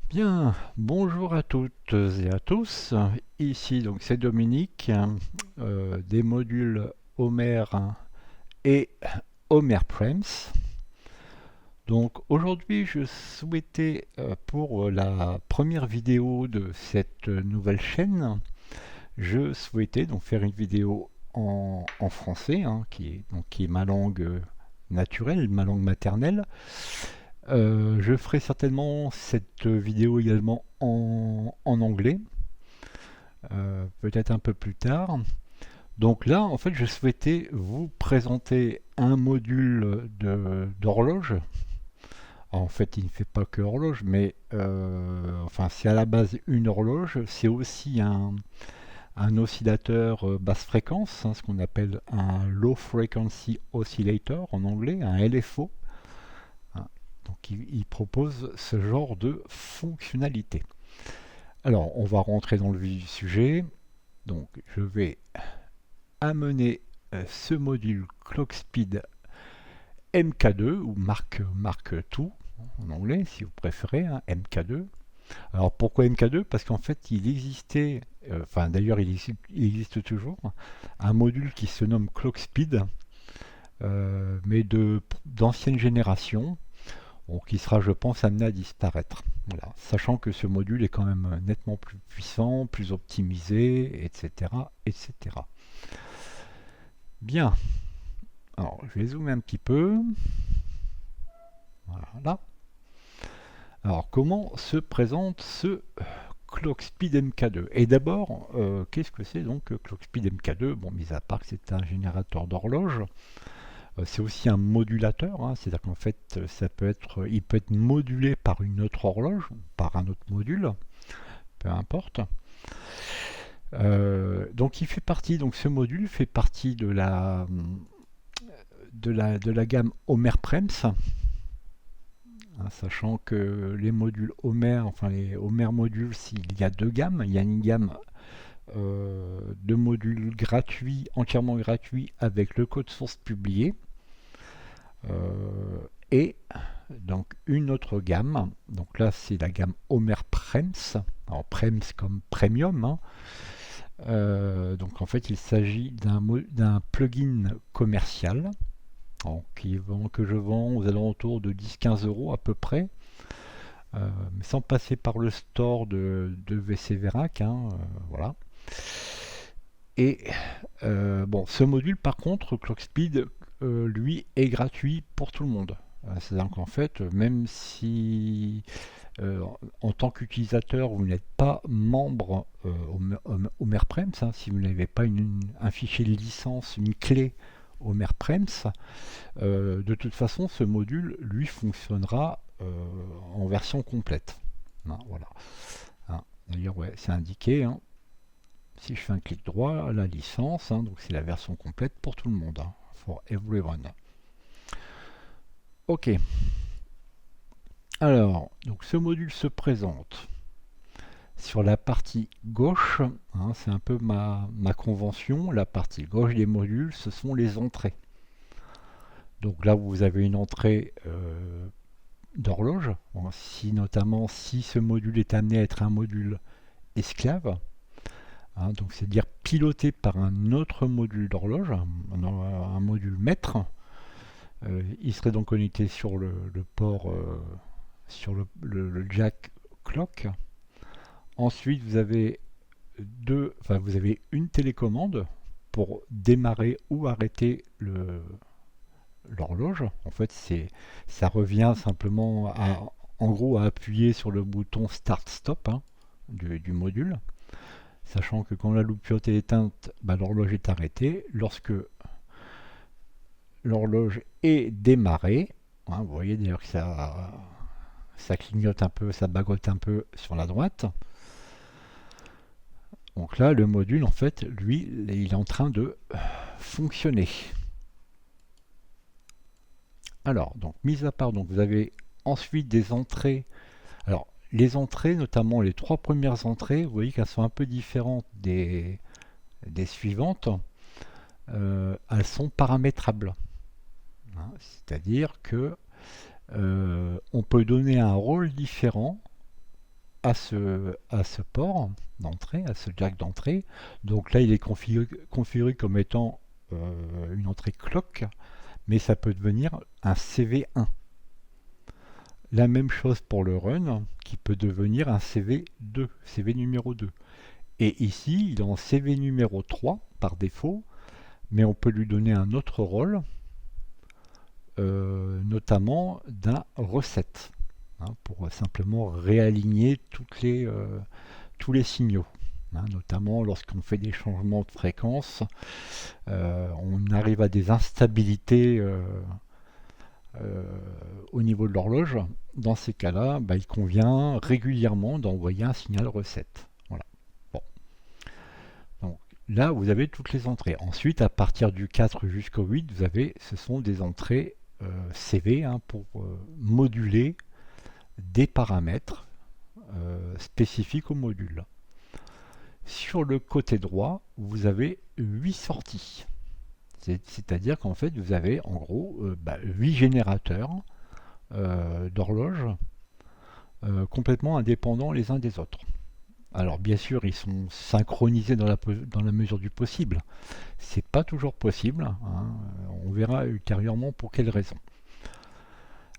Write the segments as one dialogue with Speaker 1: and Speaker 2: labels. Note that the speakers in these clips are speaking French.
Speaker 1: Bien, bonjour à toutes et à tous. Ici donc c'est Dominique des modules Homer et Homer Prems. Donc aujourd'hui je souhaitais pour la première vidéo de cette nouvelle chaîne, je souhaitais donc faire une vidéo en français, qui est ma langue naturelle, ma langue maternelle. Je ferai certainement cette vidéo également en anglais, peut-être un peu plus tard. Donc là, en fait, je souhaitais vous présenter un module d'horloge. En fait, il ne fait pas que horloge, mais enfin, c'est à la base une horloge. C'est aussi un oscillateur basse fréquence, ce qu'on appelle un Low Frequency Oscillator en anglais, un LFO. Hein. Donc, il propose ce genre de fonctionnalité. Alors, on va rentrer dans le vif du sujet. Donc, je vais amener ce module ClockSpeed MK2 ou Mark II en anglais, si vous préférez, hein, MK2. Alors, pourquoi MK2? Parce qu'en fait, il existait, enfin d'ailleurs, il existe toujours, un module qui se nomme ClockSpeed, mais d'ancienne génération, bon, qui sera, je pense, amené à disparaître. Voilà. Sachant que ce module est quand même nettement plus puissant, plus optimisé, etc., etc. Bien. Alors, je vais zoomer un petit peu. Voilà. Alors, comment se présente ce ClockSpeed MK2? Et d'abord, qu'est-ce que c'est donc ClockSpeed MK2? Bon, mis à part que c'est un générateur d'horloge, c'est aussi un modulateur, hein, c'est-à-dire qu'en fait, il peut être modulé par une autre horloge, par un autre module, peu importe. Donc il fait partie, donc ce module fait partie de la gamme Homer Prems, hein, sachant que les modules Homer, enfin les Homer modules, il y a deux gammes. Il y a une gamme de modules gratuits, entièrement gratuits, avec le code source publié. Et donc une autre gamme, donc là c'est la gamme Homer Prems, alors Prems comme premium, hein. Donc en fait il s'agit d'un plugin commercial que je vends aux alentours de 10-15 € à peu près, mais sans passer par le store de VC Verac, hein, voilà. Et bon, ce module par contre, ClockSpeed, lui, est gratuit pour tout le monde. C'est-à-dire qu'en fait, même si en tant qu'utilisateur, vous n'êtes pas membre au Merprems, hein, si vous n'avez pas un fichier de licence, une clé au Merprems, de toute façon, ce module, lui, fonctionnera en version complète. Hein, voilà. Hein, d'ailleurs, ouais, c'est indiqué. Hein, si je fais un clic droit, la licence, hein, donc c'est la version complète pour tout le monde. Hein, for everyone. Ok. Alors, donc ce module se présente sur la partie gauche, hein, c'est un peu ma convention. La partie gauche des modules, ce sont les entrées. Donc là, vous avez une entrée d'horloge. Bon, notamment si ce module est amené à être un module esclave, hein, donc c'est-à-dire piloté par un autre module d'horloge, un module maître, il serait donc connecté sur le port, sur le jack clock. Ensuite, vous avez une télécommande pour démarrer ou arrêter l'horloge. En fait, ça revient simplement en gros, à appuyer sur le bouton Start-Stop, hein, du module, sachant que quand la loupe est éteinte, bah, l'horloge est arrêtée. Lorsque l'horloge est démarrée, hein, vous voyez d'ailleurs que ça clignote un peu, ça bagote un peu sur la droite. Donc là, le module, en fait, lui, il est en train de fonctionner. Alors, donc, mis à part, donc, vous avez ensuite des entrées. Alors, les entrées, notamment les trois premières entrées, vous voyez qu'elles sont un peu différentes des suivantes. Elles sont paramétrables. Hein, c'est-à-dire que on peut donner un rôle différent à ce port d'entrée, à ce jack d'entrée. Donc là, il est configuré comme étant une entrée clock, mais ça peut devenir un CV1. La même chose pour le run, qui peut devenir un CV2, CV numéro 2. Et ici, il est en CV numéro 3 par défaut, mais on peut lui donner un autre rôle, notamment d'un recette, pour simplement réaligner tous les signaux. Notamment lorsqu'on fait des changements de fréquence, on arrive à des instabilités au niveau de l'horloge. Dans ces cas-là, il convient régulièrement d'envoyer un signal recette. Voilà. Bon. Donc là, vous avez toutes les entrées. Ensuite, à partir du 4 jusqu'au 8, ce sont des entrées CV pour moduler des paramètres spécifiques au module. Sur le côté droit, vous avez 8 sorties. C'est-à-dire qu'en fait, vous avez en gros 8 générateurs d'horloges complètement indépendants les uns des autres. Alors bien sûr, ils sont synchronisés dans la mesure du possible. C'est pas toujours possible. On verra ultérieurement pour quelles raisons.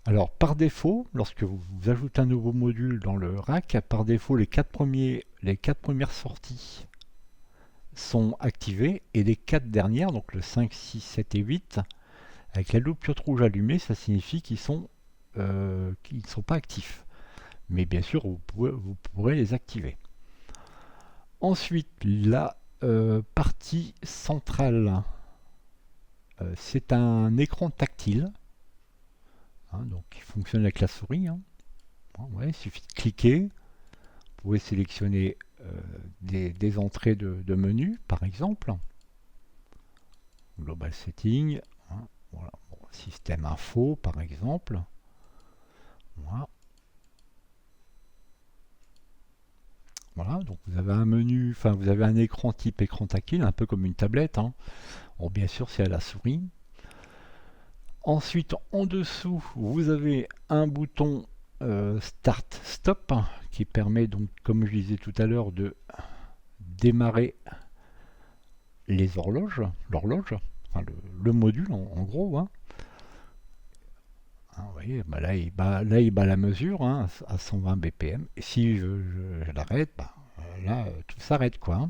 Speaker 1: Alors par défaut, lorsque vous ajoutez un nouveau module dans le rack, par défaut les quatre premières sorties sont activées et les 4 dernières, donc le 5, 6, 7 et 8, avec la loupiote rouge allumée, ça signifie qu'ils ne sont pas actifs. Mais bien sûr, vous pourrez les activer. Ensuite, la partie centrale, c'est un écran tactile, donc qui fonctionne avec la souris. Il suffit de cliquer. Vous pouvez sélectionner des entrées de menu, par exemple. Global Setting. Voilà. Système info, par exemple. Voilà, donc vous avez un menu, vous avez un écran type écran tactile, un peu comme une tablette. Bon, bien sûr, c'est à la souris. Ensuite, en dessous, vous avez un bouton Start Stop qui permet donc, comme je disais tout à l'heure, de démarrer l'horloge, le module en gros. Vous voyez, là, il bat la mesure à 120 BPM. Et si je l'arrête, là, tout s'arrête, quoi.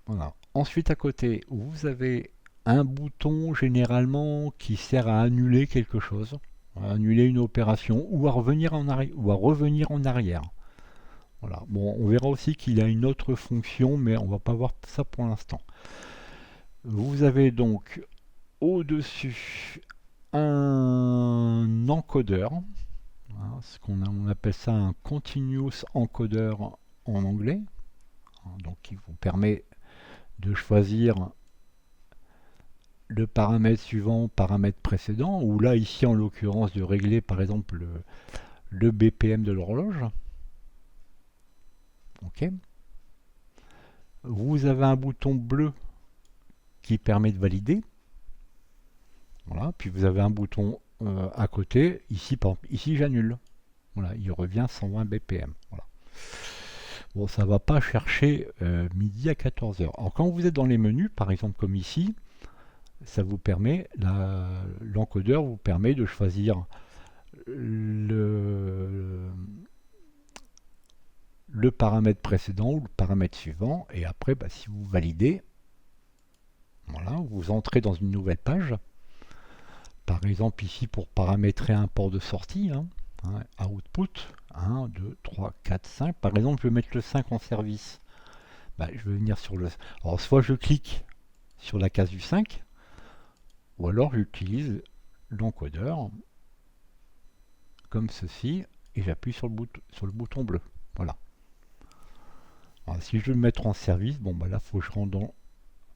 Speaker 1: Voilà. Ensuite, à côté, vous avez un bouton généralement qui sert à annuler quelque chose, à annuler une opération ou à revenir en arrière. Voilà. Bon, on verra aussi qu'il a une autre fonction, mais on va pas voir ça pour l'instant. Vous avez donc au-dessus un encodeur, on appelle ça un continuous encoder en anglais, donc qui vous permet de choisir le paramètre suivant au paramètre précédent, ou là ici en l'occurrence de régler par exemple le BPM de l'horloge. Ok. Vous avez un bouton bleu qui permet de valider. Voilà. Puis vous avez un bouton à côté. Ici, par exemple, ici j'annule. Voilà, il revient 120 BPM. Voilà. Bon, ça ne va pas chercher midi à 14h. Alors quand vous êtes dans les menus, par exemple comme ici, ça vous permet, l'encodeur vous permet de choisir le paramètre précédent ou le paramètre suivant, et après si vous validez, voilà, vous entrez dans une nouvelle page. Par exemple ici pour paramétrer un port de sortie, output 1, 2, 3, 4, 5. Par exemple je vais mettre le 5 en service. Je vais venir sur le... Alors soit je clique sur la case du 5, ou alors j'utilise l'encodeur comme ceci et j'appuie sur le bouton bleu. Voilà. Alors, si je veux le mettre en service, là faut que je rentre dans...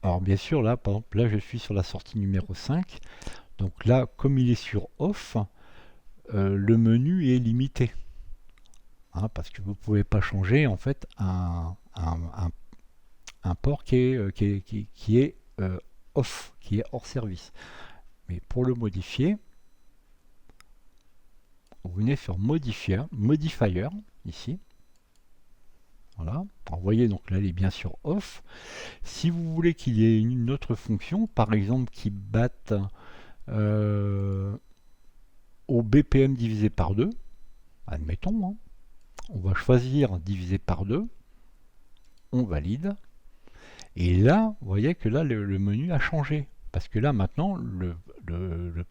Speaker 1: Alors bien sûr là, par exemple, là je suis sur la sortie numéro 5. Donc là, comme il est sur off, le menu est limité. Parce que vous ne pouvez pas changer en fait un port qui est off, qui est hors service. Mais pour le modifier, vous vous venez sur Modifier, ici. Voilà. Alors, vous voyez, donc là, elle est bien sûr off. Si vous voulez qu'il y ait une autre fonction, par exemple, qui batte au BPM divisé par 2, admettons, hein, on va choisir divisé par 2, on valide, et là, vous voyez que là, le menu a changé, parce que là, maintenant, le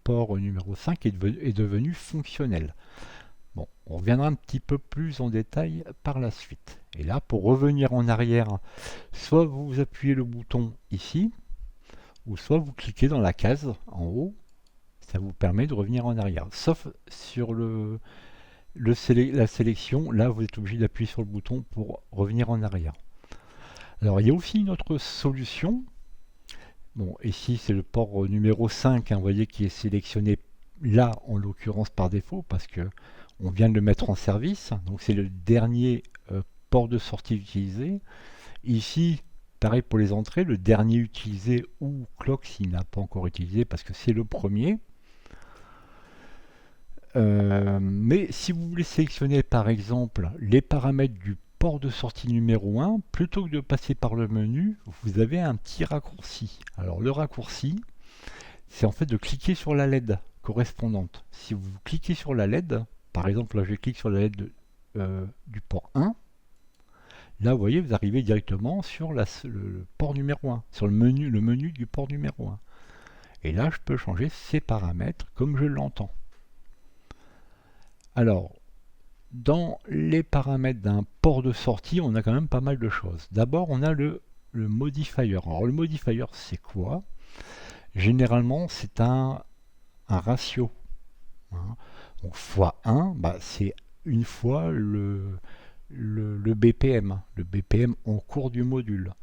Speaker 1: port numéro 5 est devenu fonctionnel. Bon, on reviendra un petit peu plus en détail par la suite. Et là, pour revenir en arrière, soit vous appuyez le bouton ici, ou soit vous cliquez dans la case en haut, ça vous permet de revenir en arrière. Sauf sur la sélection, là vous êtes obligé d'appuyer sur le bouton pour revenir en arrière. Alors il y a aussi une autre solution. Bon, ici c'est le port numéro 5, hein, vous voyez, qui est sélectionné là en l'occurrence par défaut parce que on vient de le mettre en service. Donc c'est le dernier port de sortie utilisé. Ici, pareil pour les entrées, le dernier utilisé ou clock s'il n'a pas encore utilisé parce que c'est le premier. Mais si vous voulez sélectionner par exemple les paramètres du port de sortie numéro 1, plutôt que de passer par le menu, vous avez un petit raccourci. Alors le raccourci, c'est en fait de cliquer sur la LED correspondante. Si vous cliquez sur la LED, par exemple là je clique sur la LED du port 1, là vous voyez vous arrivez directement sur le port numéro 1, sur le menu du port numéro 1. Et là je peux changer ces paramètres comme je l'entends. Alors, dans les paramètres d'un port de sortie, on a quand même pas mal de choses. D'abord, on a le modifier. Alors, le modifier, c'est quoi? Généralement, c'est un ratio. Hein. Donc, x1, bah, c'est une fois le BPM. Le BPM en cours du module.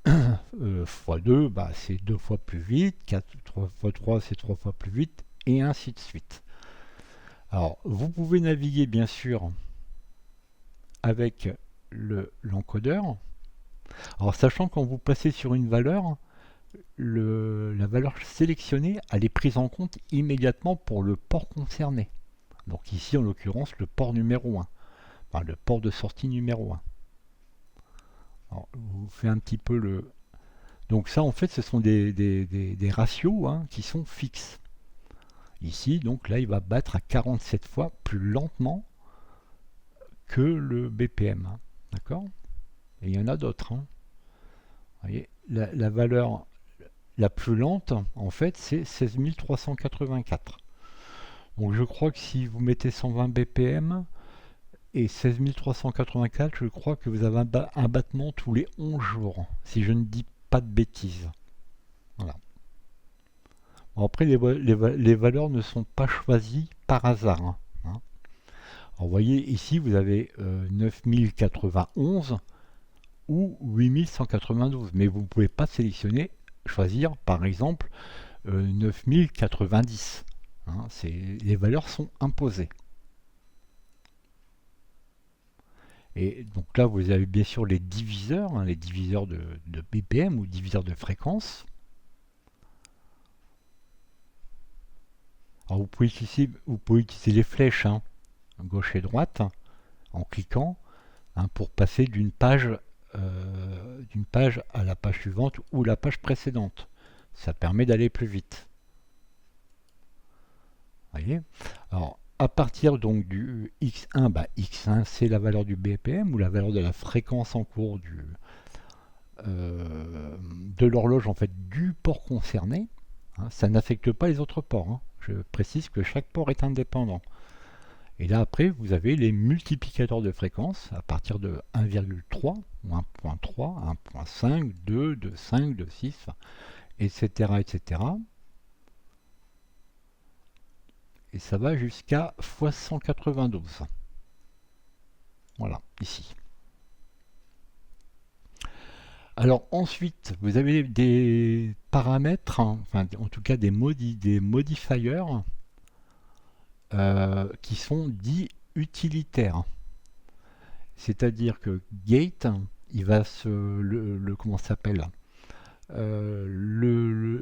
Speaker 1: x2, bah, c'est 2 fois plus vite. 4 x 3, c'est 3 fois plus vite. Et ainsi de suite. Alors, vous pouvez naviguer bien sûr avec l'encodeur. Alors, sachant quand vous passez sur une valeur, la valeur sélectionnée, elle est prise en compte immédiatement pour le port concerné. Donc ici, en l'occurrence, le port numéro 1. Enfin, le port de sortie numéro 1. Alors, je vous fais un petit peu le... Donc ça, en fait, ce sont des ratios hein, qui sont fixes. Ici, donc là, il va battre à 47 fois plus lentement que le BPM. Hein. D'accord? Et il y en a d'autres. Hein. Vous voyez, la valeur la plus lente, en fait, c'est 16 384. Donc je crois que si vous mettez 120 BPM et 16 384, je crois que vous avez un battement tous les 11 jours, si je ne dis pas de bêtises. Voilà. Après, les valeurs ne sont pas choisies par hasard. Hein. Alors, vous voyez, ici, vous avez 9091 ou 8192. Mais vous ne pouvez pas sélectionner, choisir, par exemple, 9090. Hein, les valeurs sont imposées. Et donc là, vous avez bien sûr les diviseurs, hein, les diviseurs de BPM ou diviseurs de fréquence. Alors vous pouvez utiliser les flèches, hein, gauche et droite, en cliquant, hein, pour passer d'une page à la page suivante ou la page précédente. Ça permet d'aller plus vite. Voyez. Alors, à partir donc du X1, bah, X1 c'est la valeur du BPM ou la valeur de la fréquence en cours de l'horloge en fait du port concerné. Hein, ça n'affecte pas les autres ports. Hein. Je précise que chaque port est indépendant. Et là après, vous avez les multiplicateurs de fréquence à partir de 1,3 ou 1.3, 1.5, 2, 2.5, 2.6, etc., etc. Et ça va jusqu'à x192. Voilà, ici. Alors ensuite, vous avez des paramètres, hein, enfin en tout cas des modifiers qui sont dits utilitaires. C'est-à-dire que gate, il va comment ça s'appelle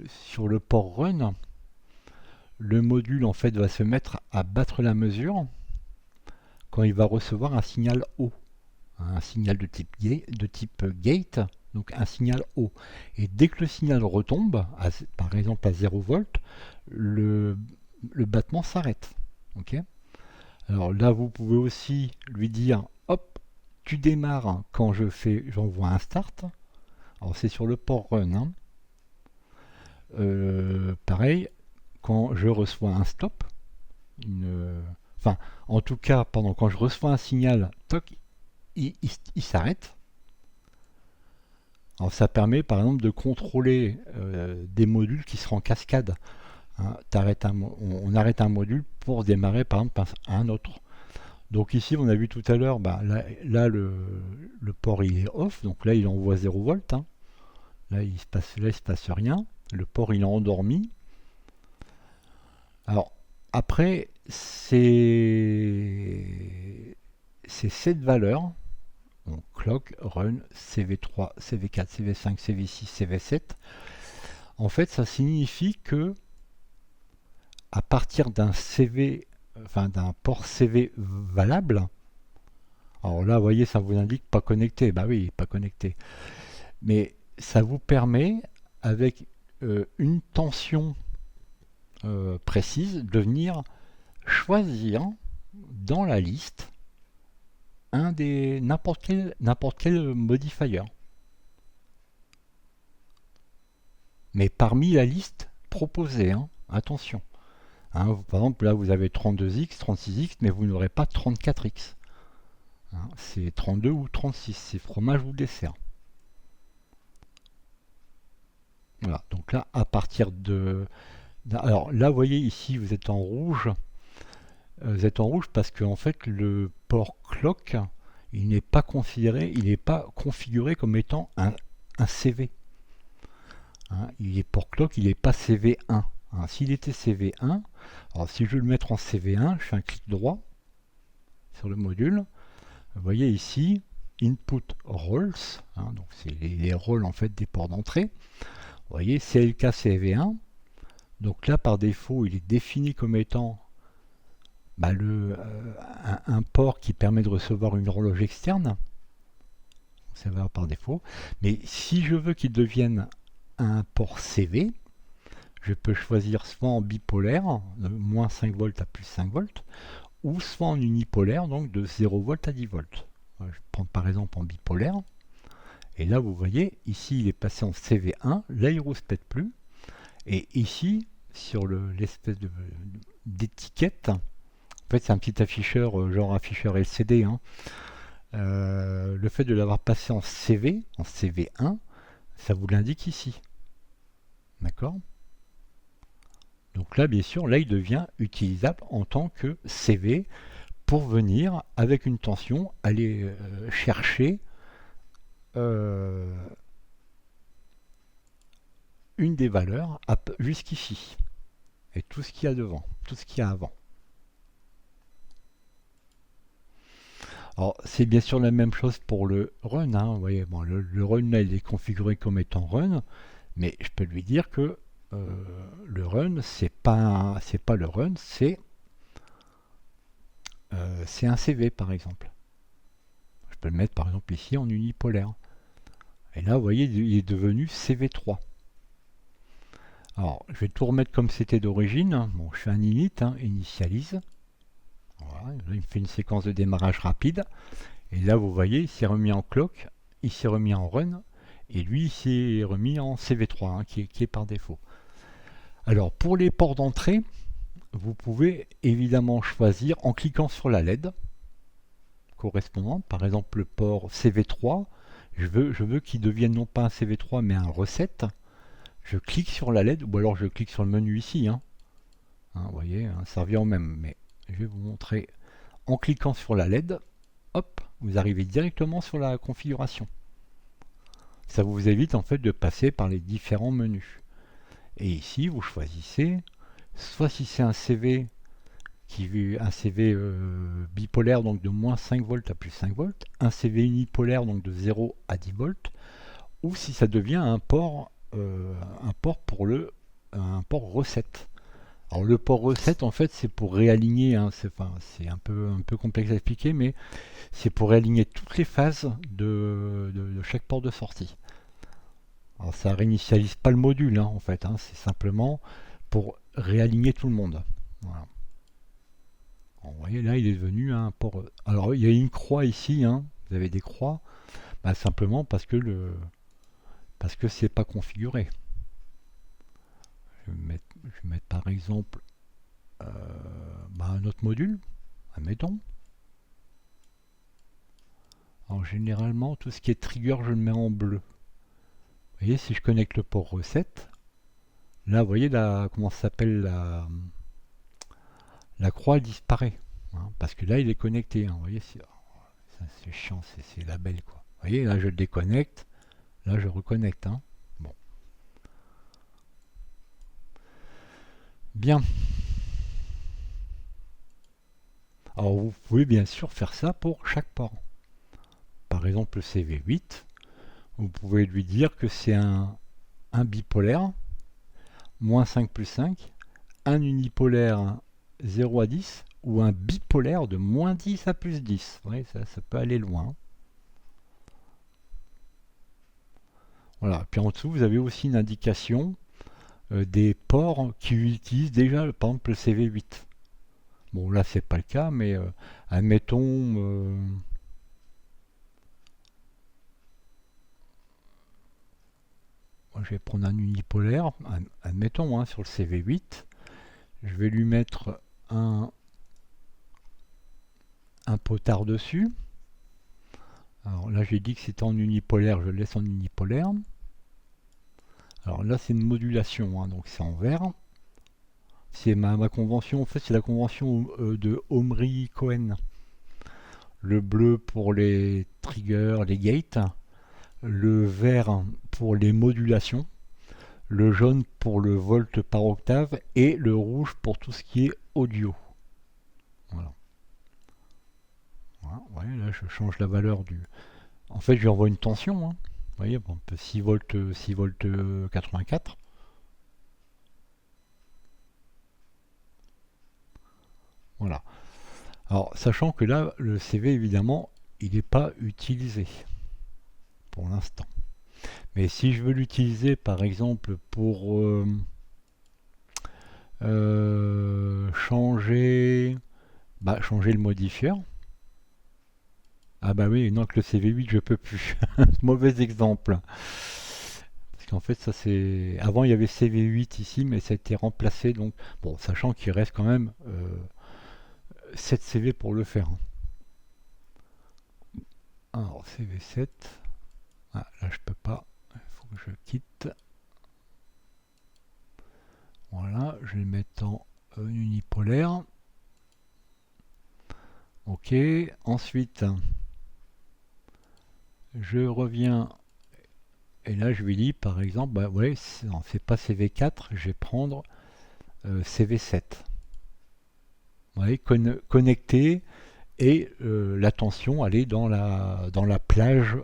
Speaker 1: sur le port run, le module en fait va se mettre à battre la mesure quand il va recevoir un signal haut, un signal de type gate, donc un signal haut. Et dès que le signal retombe, par exemple à 0 volt, le battement s'arrête. Ok. Alors là, vous pouvez aussi lui dire, hop, tu démarres quand j'envoie un start. Alors c'est sur le port run. Hein. Pareil, quand je reçois un stop, enfin, en tout cas, quand je reçois un signal, toc, il s'arrête. Alors ça permet par exemple de contrôler des modules qui seront en cascade. Hein, on arrête un module pour démarrer par exemple un autre. Donc ici on a vu tout à l'heure, là le port il est off, donc là il envoie 0 volt. Hein. Là il se passe rien. Le port il est endormi. Alors après c'est cette valeur. Donc clock, run, CV3, CV4, CV5, CV6, CV7. En fait, ça signifie que à partir d'un port CV valable, alors là, vous voyez, ça vous indique pas connecté. Bah oui, pas connecté. Mais ça vous permet, avec une tension précise, de venir choisir dans la liste n'importe quel modifier. Mais parmi la liste proposée, hein, attention. Hein, par exemple, là, vous avez 32X, 36X, mais vous n'aurez pas 34X. Hein, c'est 32 ou 36, c'est fromage ou dessert. Voilà, donc là, à partir de... Alors là, vous voyez, ici, vous êtes en rouge. Vous êtes en rouge parce que en fait, le port clock, il n'est pas configuré comme étant un CV. Hein, il est port clock, il n'est pas CV1. Hein, s'il était CV1, alors si je veux le mettre en CV1, je fais un clic droit sur le module. Vous voyez ici, input roles, hein, donc c'est les rôles en fait des ports d'entrée. Vous voyez, CLK CV1. Donc là, par défaut, il est défini comme étant un port qui permet de recevoir une horloge externe. Ça va par défaut. Mais si je veux qu'il devienne un port CV, je peux choisir soit en bipolaire, de moins 5 volts à plus 5 volts, ou soit en unipolaire, donc de 0 volts à 10 volts. Je vais prendre par exemple en bipolaire. Et là, vous voyez, ici, il est passé en CV1, là, il ne rouspète plus. Et ici, sur l'espèce d'étiquette, en fait, c'est un petit afficheur, genre afficheur LCD. Hein. Le fait de l'avoir passé en CV1, ça vous l'indique ici. D'accord ? Donc là, bien sûr, là, il devient utilisable en tant que CV pour venir, avec une tension, aller chercher une des valeurs jusqu'ici. Et tout ce qu'il y a devant, tout ce qu'il y a avant. Alors, c'est bien sûr la même chose pour le run. Hein. Vous voyez, bon, le run, là, il est configuré comme étant run. Mais je peux lui dire que le run, c'est pas le run, c'est un CV par exemple. Je peux le mettre par exemple ici en unipolaire. Et là, vous voyez, il est devenu CV3. Alors, je vais tout remettre comme c'était d'origine. Bon, je fais un init, hein, initialise. Voilà, là, il me fait une séquence de démarrage rapide. Et là, vous voyez, il s'est remis en clock, il s'est remis en run. Et lui, il s'est remis en CV3, hein, qui est par défaut. Alors, pour les ports d'entrée, vous pouvez évidemment choisir en cliquant sur la LED correspondante. Par exemple, le port CV3, je veux qu'il devienne non pas un CV3 mais un recette. Je clique sur la LED ou alors je clique sur le menu ici. Hein. Vous voyez, hein, ça revient au même. Mais je vais vous montrer en cliquant sur la LED. Hop, vous arrivez directement sur la configuration. Ça vous évite en fait de passer par les différents menus. Et ici, vous choisissez, soit si c'est un CV bipolaire, donc de moins 5 volts à plus 5 volts, un CV unipolaire, donc de 0 à 10 volts, ou si ça devient un port pour un port recette. Alors le port recette, en fait, c'est pour réaligner, hein, c'est un peu complexe à expliquer, mais c'est pour réaligner toutes les phases de chaque port de sortie. Alors ça réinitialise pas le module, hein, en fait, hein, c'est simplement pour réaligner tout le monde. Voilà. Alors, vous voyez, là, il est devenu un port. Alors il y a une croix ici, hein, vous avez des croix, bah, simplement parce que c'est pas configuré. Je vais mettre par exemple bah, un autre module, admettons. Alors généralement, tout ce qui est trigger, je le mets en bleu. Vous voyez, si je connecte le port recette, là, vous voyez comment ça s'appelle la croix, elle disparaît. Hein, parce que là, il est connecté. Hein, vous voyez, c'est chiant, c'est la belle, quoi. Vous voyez, là, je le déconnecte. Là, je reconnecte. Hein. Bon. Bien. Alors, vous pouvez bien sûr faire ça pour chaque port. Par exemple, le CV8, vous pouvez lui dire que c'est un bipolaire, moins 5 plus 5, un unipolaire 0 à 10, ou un bipolaire de moins 10 à plus 10. Oui, ça peut aller loin. Voilà. Puis en dessous, vous avez aussi une indication des ports qui utilisent déjà, par exemple, le CV8. Bon, là, c'est pas le cas, mais admettons, moi, je vais prendre un unipolaire, admettons, hein, sur le CV8, je vais lui mettre un potard dessus. Alors là, j'ai dit que c'était en unipolaire, je le laisse en unipolaire. Alors là, c'est une modulation, hein, donc c'est en vert. C'est ma convention, en fait, c'est la convention de Omri-Cohen. Le bleu pour les triggers, les gates. Le vert pour les modulations. Le jaune pour le volt par octave. Et le rouge pour tout ce qui est audio. Voilà. Voilà, ouais, là, je change la valeur du... En fait, je lui envoie une tension. Hein. Vous voyez, bon, 6 volts, 6 volts 84. Voilà. Alors, sachant que là, le CV, évidemment, il n'est pas utilisé pour l'instant. Mais si je veux l'utiliser, par exemple, pour changer le modifieur, ah bah oui, non, que le CV8, je peux plus. Mauvais exemple. Parce qu'en fait, ça c'est. Avant, il y avait CV8 ici, mais ça a été remplacé. Donc, bon, sachant qu'il reste quand même 7 CV pour le faire. Alors, CV7. Ah, là, je peux pas. Il faut que je quitte. Voilà, je vais le mettre en unipolaire. Ok, ensuite, je reviens. Et là, je lui dis, par exemple, bah ouais, c'est pas CV4, je vais prendre CV7. Vous voyez, connecté et la tension, elle est dans la plage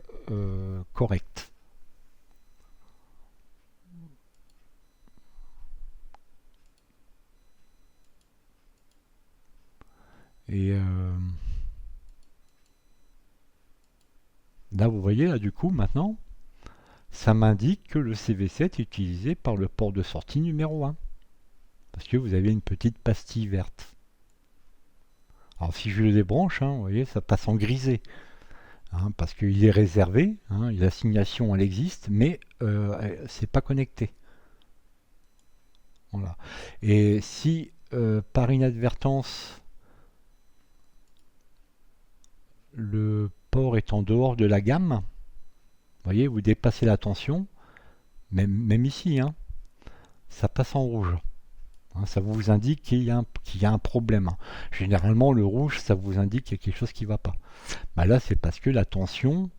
Speaker 1: correcte. Et là, vous voyez, là, du coup, maintenant, ça m'indique que le CV7 est utilisé par le port de sortie numéro 1. Parce que vous avez une petite pastille verte. Alors si je le débranche, hein, vous voyez, ça passe en grisé. Hein, parce qu'il est réservé, hein, l'assignation elle existe, mais c'est pas connecté. Voilà. Et si par inadvertance le port est en dehors de la gamme, vous voyez, vous dépassez la tension, même ici, hein, ça passe en rouge. Hein, ça vous indique qu'il y a un problème. Hein. Généralement, le rouge, ça vous indique qu'il y a quelque chose qui ne va pas. Bah là, c'est parce que la tension,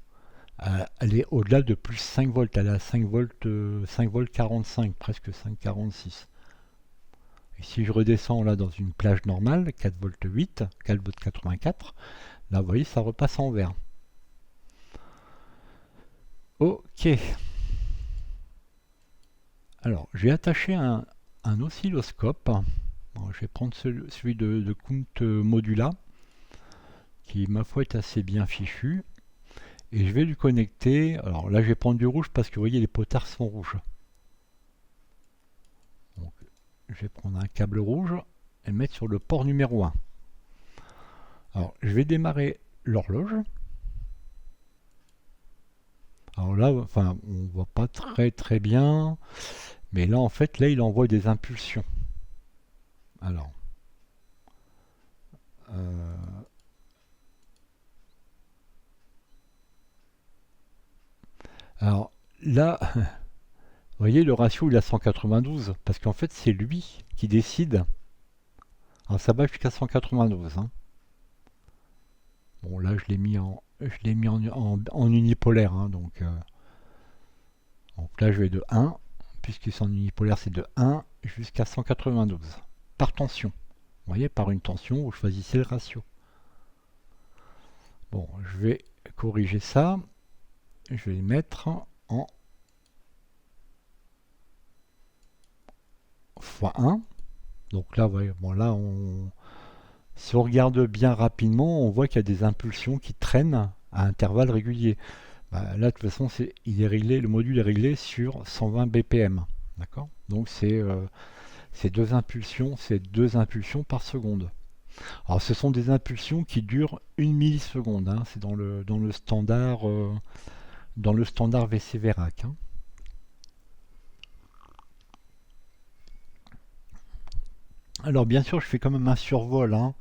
Speaker 1: elle est au-delà de plus 5 volts. Elle est à 5 volts, 5 volts 45, presque 5,46. Et si je redescends là dans une plage normale, 4 volts 8, 4 volts 84, là, vous voyez, ça repasse en vert. Ok. Alors, j'ai attaché un oscilloscope Bon, je vais prendre celui de Count Modula, qui ma foi est assez bien fichu. Et je vais lui connecter. Alors là, je vais prendre du rouge parce que vous voyez, les potards sont rouges. Donc, je vais prendre un câble rouge et le mettre sur le port numéro 1. Alors, je vais démarrer l'horloge. Alors là, enfin, on voit pas très bien. Mais là, en fait, là, il envoie des impulsions. Alors, euh, alors là, vous voyez, le ratio, il a 192. Parce qu'en fait, c'est lui qui décide. Alors, ça va jusqu'à 192. Hein. Bon, là, je l'ai mis en unipolaire. Hein, donc là, je vais de 1. Puisque c'est en unipolaire, c'est de 1 jusqu'à 192. Par tension. Vous voyez, par une tension, vous choisissez le ratio. Bon, je vais corriger ça. Je vais le mettre en x1. Donc là, voyez, bon, là si on regarde bien rapidement, on voit qu'il y a des impulsions qui traînent à intervalles réguliers. Bah, là, de toute façon, le module est réglé sur 120 BPM. D'accord. Donc c'est deux impulsions par seconde. Alors ce sont des impulsions qui durent 1 milliseconde. Hein. C'est dans le standard VC Verac. Hein. Alors bien sûr, je fais quand même un survol. Hein.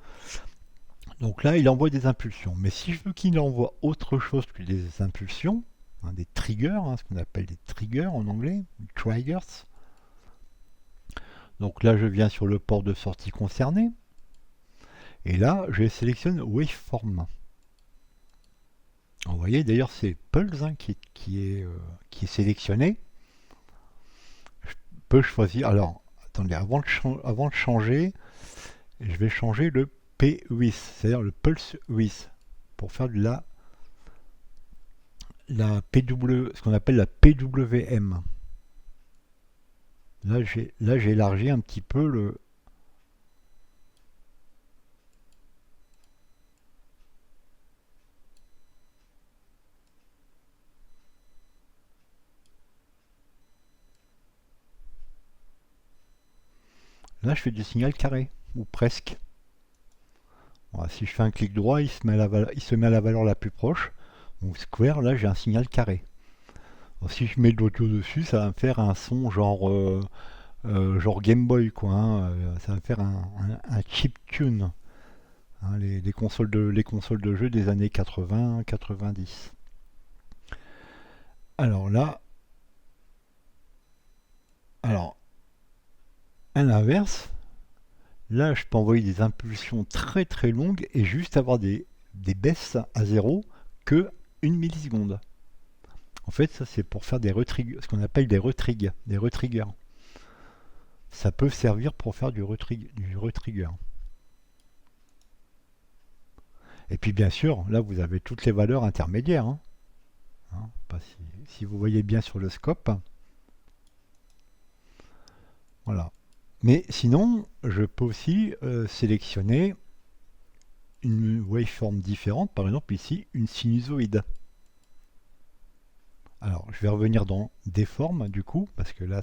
Speaker 1: Donc là, il envoie des impulsions. Mais si je veux qu'il envoie autre chose que des impulsions, hein, des triggers, hein, ce qu'on appelle des triggers en anglais, triggers. Donc là, je viens sur le port de sortie concerné. Et là, je sélectionne Waveform. Vous voyez, d'ailleurs, c'est Pulse hein, qui est sélectionné. Je peux choisir. Alors, attendez, avant de changer, je vais changer le P-Width, c'est-à-dire le Pulse Width, pour faire de la ce qu'on appelle la PWM. Là, j'ai élargi un petit peu le. Là, je fais du signal carré, ou presque. Voilà, si je fais un clic droit, il se met à la valeur la plus proche. Donc square, là, j'ai un signal carré. Alors, si je mets de l'audio dessus, ça va me faire un son genre Game Boy, quoi. Hein. Ça va me faire un chip tune. Hein, les consoles de jeux des années 80-90. Alors là, alors, à l'inverse, là, je peux envoyer des impulsions très longues et juste avoir des baisses à zéro que 1 milliseconde. En fait, ça c'est pour faire ce qu'on appelle des retriggers. Ça peut servir pour faire du retrigger. Et puis bien sûr, là vous avez toutes les valeurs intermédiaires. Hein. Hein, si vous voyez bien sur le scope. Voilà. Mais sinon, je peux aussi sélectionner une waveform différente, par exemple ici, une sinusoïde. Alors, je vais revenir dans Deform du coup, parce que là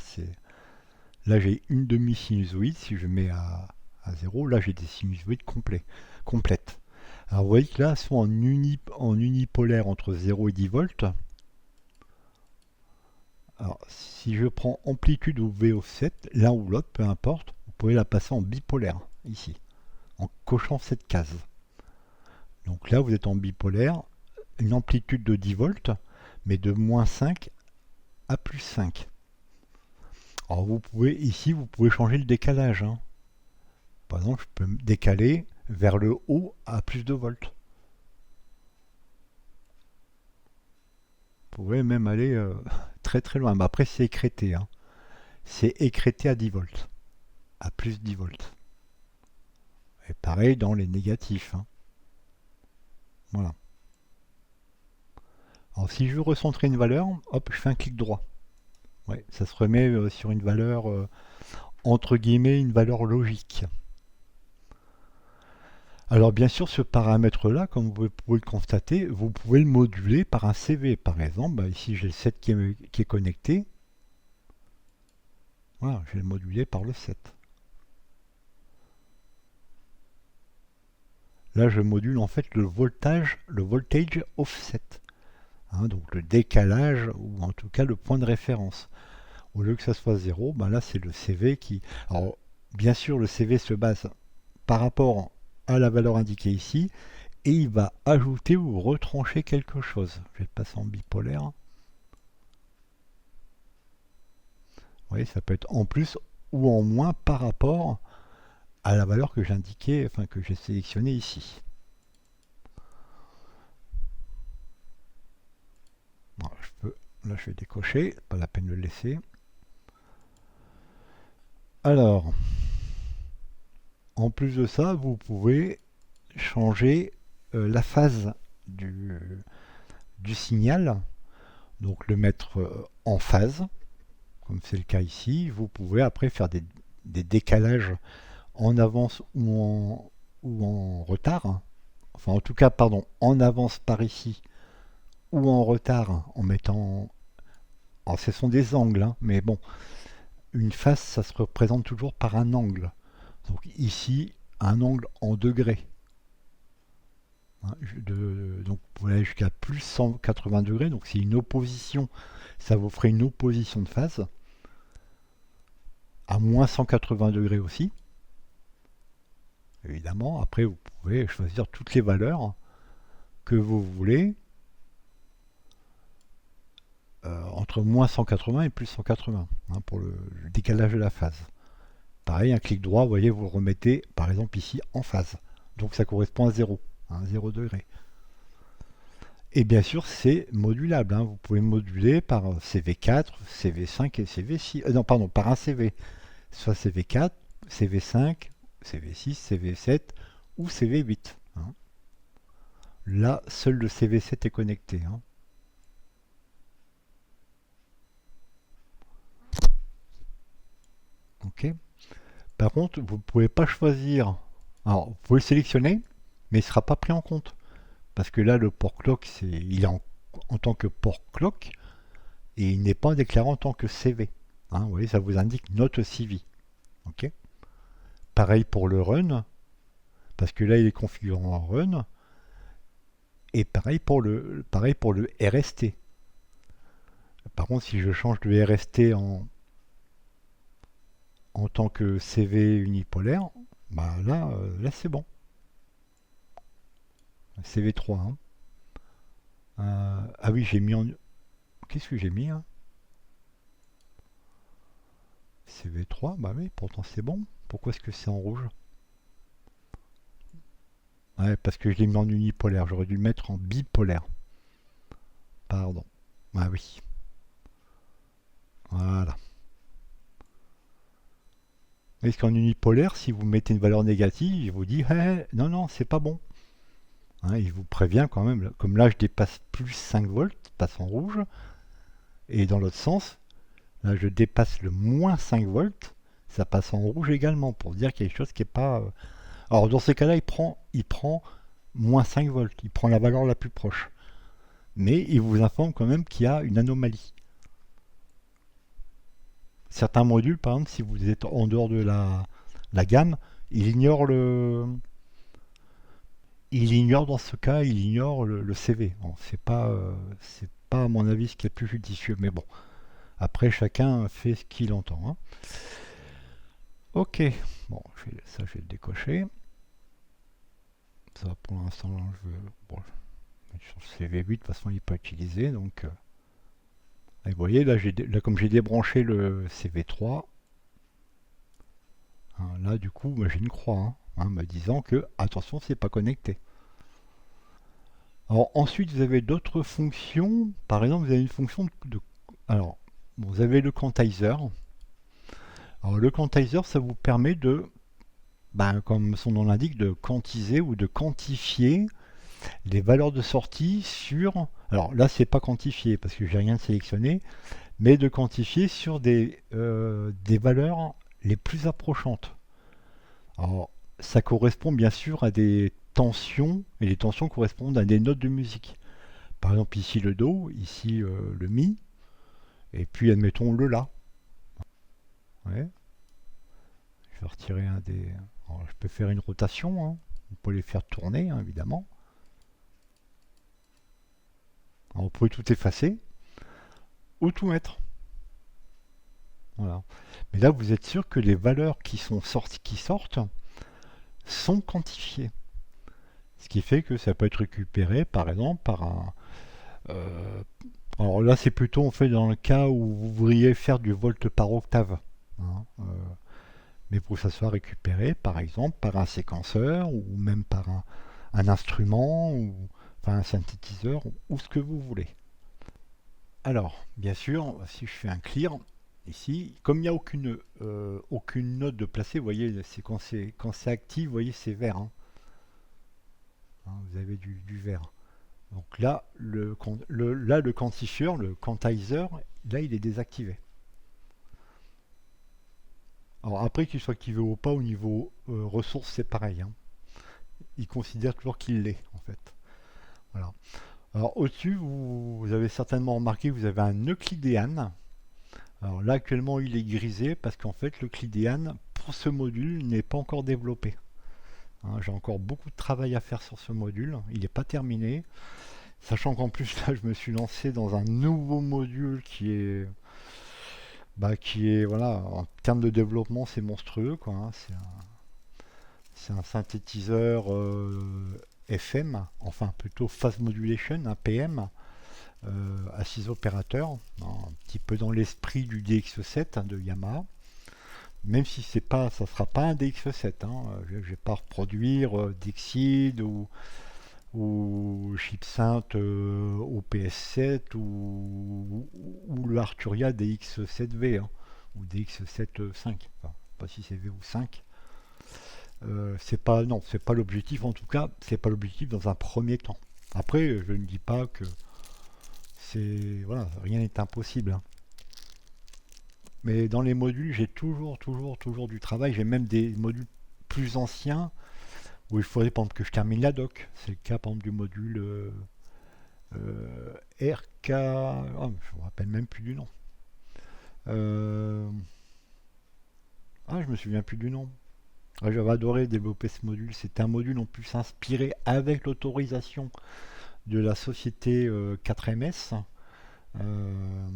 Speaker 1: j'ai une demi-sinusoïde, si je mets à 0, là j'ai des sinusoïdes complètes. Alors vous voyez que là, elles sont en unipolaire entre 0 et 10 volts. Alors, si je prends amplitude ou V offset, l'un ou l'autre, peu importe, vous pouvez la passer en bipolaire, ici, en cochant cette case. Donc là, vous êtes en bipolaire, une amplitude de 10 volts, mais de -5 à +5. Alors vous pouvez changer le décalage. Hein. Par exemple, je peux me décaler vers le haut à plus de volts. Vous pouvez même aller très loin. Mais après, c'est écrété. Hein. C'est écrété à 10 volts. À plus 10 volts. Et pareil dans les négatifs. Hein. Voilà. Alors si je veux recentrer une valeur, hop, je fais un clic droit. Ouais, ça se remet sur une valeur entre guillemets une valeur logique. Alors bien sûr, ce paramètre-là, comme vous pouvez le constater, vous pouvez le moduler par un CV. Par exemple, ici j'ai le 7 qui est connecté. Voilà, je vais le moduler par le 7. Là, je module en fait le voltage offset. Hein, donc le décalage, ou en tout cas le point de référence. Au lieu que ça soit 0, là c'est le CV qui... Alors bien sûr, le CV se base par rapport à la valeur indiquée ici, et il va ajouter ou retrancher quelque chose. Je vais le passer en bipolaire. Vous voyez, ça peut être en plus ou en moins par rapport à la valeur que j'ai indiquée, enfin que j'ai sélectionnée ici. Bon, là je vais décocher, pas la peine de le laisser. Alors, en plus de ça, vous pouvez changer la phase du signal, donc le mettre en phase, comme c'est le cas ici. Vous pouvez après faire des décalages en avance ou en retard. Enfin, en tout cas, pardon, en avance par ici ou en retard en mettant... Alors, ce sont des angles, hein, mais bon, une face, ça se représente toujours par un angle. Donc ici, un angle en degrés. Hein, donc vous pouvez aller jusqu'à plus 180 degrés. Donc c'est une opposition, ça vous ferait une opposition de phase. À moins 180 degrés aussi. Évidemment, après vous pouvez choisir toutes les valeurs que vous voulez. Entre moins 180 et plus 180 hein, pour le décalage de la phase. Pareil, un clic droit, vous voyez, vous le remettez par exemple ici en phase. Donc ça correspond à 0, 0 degré. Et bien sûr, c'est modulable. Hein. Vous pouvez moduler par CV4, CV5 et CV6. Non, pardon, par un CV. Soit CV4, CV5, CV6, CV7 ou CV8. Hein. Là, seul le CV7 est connecté. Hein. Ok. Par contre, vous ne pouvez pas choisir. Alors, vous pouvez le sélectionner, mais il ne sera pas pris en compte. Parce que là, le port clock, il est en tant que port clock et il n'est pas déclaré en tant que CV. Hein, vous voyez, ça vous indique not CV. Ok. Pareil pour le run, parce que là, il est configuré en run. Et pareil pour le RST. Par contre, si je change de RST en tant que CV unipolaire, là c'est bon. CV3. Hein. Ah oui, j'ai mis en... Qu'est-ce que j'ai mis hein CV3, bah oui, pourtant c'est bon. Pourquoi est-ce que c'est en rouge? Ouais, parce que je l'ai mis en unipolaire. J'aurais dû le mettre en bipolaire. Pardon. Ah oui. Voilà. Parce qu'en unipolaire, si vous mettez une valeur négative, il vous dit hey, non, non, c'est pas bon. Hein, il vous prévient quand même. Comme là, je dépasse plus 5 volts, passe en rouge. Et dans l'autre sens, là, je dépasse le moins 5 volts, ça passe en rouge également, pour dire qu'il y a quelque chose qui n'est pas... Alors, dans ces cas-là, il prend moins 5 volts, il prend la valeur la plus proche. Mais il vous informe quand même qu'il y a une anomalie. Certains modules, par exemple, si vous êtes en dehors de la gamme, il ignore dans ce cas, il ignore le CV. Bon, c'est pas à mon avis ce qui est plus judicieux, mais bon. Après, chacun fait ce qu'il entend. Hein. Ok, bon, ça je vais le décocher. Ça pour l'instant, je vais mettre sur le CV8, de toute façon il n'est pas utilisé. Donc, et vous voyez, là, comme j'ai débranché le CV3, hein, là du coup, j'ai une croix me disant que, attention, c'est pas connecté. Alors ensuite, vous avez d'autres fonctions. Par exemple, vous avez une fonction de... Alors, vous avez le quantizer. Alors le quantizer, ça vous permet de, comme son nom l'indique, de quantiser ou de quantifier les valeurs de sortie sur... Alors là, c'est pas quantifié parce que j'ai rien sélectionné, mais de quantifier sur des valeurs les plus approchantes. Alors, ça correspond bien sûr à des tensions, et les tensions correspondent à des notes de musique. Par exemple, ici le Do, ici le Mi, et puis admettons le La. Ouais. Je vais retirer un des. Alors, je peux faire une rotation, hein. On peut les faire tourner, hein, évidemment. Alors, on peut tout effacer ou tout mettre. Voilà. Mais là, vous êtes sûr que les valeurs qui sortent sont quantifiées. Ce qui fait que ça peut être récupéré, par exemple, par un. euh, alors là, c'est plutôt en fait dans le cas où vous voudriez faire du volt par octave, hein, mais pour que ça soit récupéré, par exemple, par un séquenceur ou même par un instrument ou enfin un synthétiseur ou ce que vous voulez. Alors, bien sûr, si je fais un clear ici, comme il n'y a aucune note de placée, vous voyez, c'est quand c'est actif, vous voyez, c'est vert, hein. Hein, vous avez du vert. Donc là, le quantifieur, le quantizer, là, il est désactivé. Alors après, qu'il soit activé ou pas au niveau ressources, c'est pareil, hein. Il considère toujours qu'il l'est, en fait. Voilà. Alors au-dessus, vous avez certainement remarqué que vous avez un euclidéan. Alors là, actuellement, il est grisé parce qu'en fait, l'euclidéan, pour ce module, n'est pas encore développé. Hein, j'ai encore beaucoup de travail à faire sur ce module. Il n'est pas terminé. Sachant qu'en plus, là, je me suis lancé dans un nouveau module qui est voilà, en termes de développement, c'est monstrueux, quoi, hein. C'est un synthétiseur FM, enfin plutôt Phase Modulation, un PM, à 6 opérateurs, un petit peu dans l'esprit du DX7, hein, de Yamaha. Même si ça sera pas un DX7, hein, je ne vais pas reproduire Dixid ou Chipsynth au PS7 ou le Arturia DX7V, hein, ou DX7.5. Enfin, pas si c'est V ou 5. C'est pas non, c'est pas l'objectif en tout cas, c'est pas l'objectif dans un premier temps. Après, je ne dis pas que c'est voilà, rien n'est impossible, hein. Mais dans les modules, j'ai toujours du travail. J'ai même des modules plus anciens où il faudrait par exemple que je termine la doc. C'est le cas par exemple du module RK. Oh, je me rappelle même plus du nom. Euh, je me souviens plus du nom. Ah, j'avais adoré développer ce module. C'était un module en plus inspiré avec l'autorisation de la société 4MS. Euh,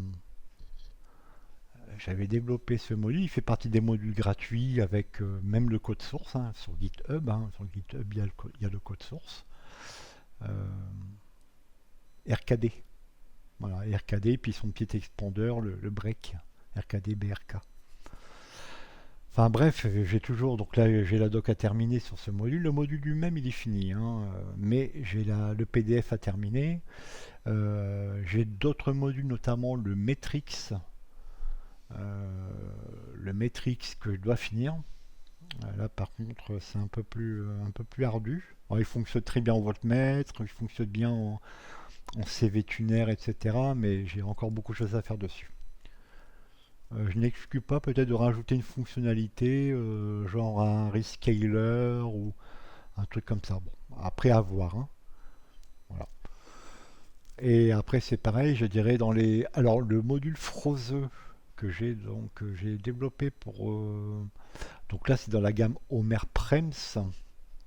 Speaker 1: J'avais développé ce module. Il fait partie des modules gratuits avec même le code source, hein, sur GitHub. Hein. Sur GitHub, il y a le code source. Euh, RKD. Voilà, RKD, puis son petit expandeur, le break. RKD BRK. Enfin bref, j'ai toujours, donc là j'ai la doc à terminer sur ce module. Le module lui-même il est fini, hein, mais j'ai le PDF à terminer. J'ai d'autres modules, notamment le Matrix que je dois finir. Là par contre c'est un peu plus ardu. Alors, il fonctionne très bien en voltmètre, il fonctionne bien en CV tuner, etc. Mais j'ai encore beaucoup de choses à faire dessus. Je n'exclus pas peut-être de rajouter une fonctionnalité, genre un rescaler ou un truc comme ça. Bon, après à voir, hein. Voilà. Et après c'est pareil, je dirais dans les. Alors le module Frose que j'ai développé pour. Donc là c'est dans la gamme Homer Prems.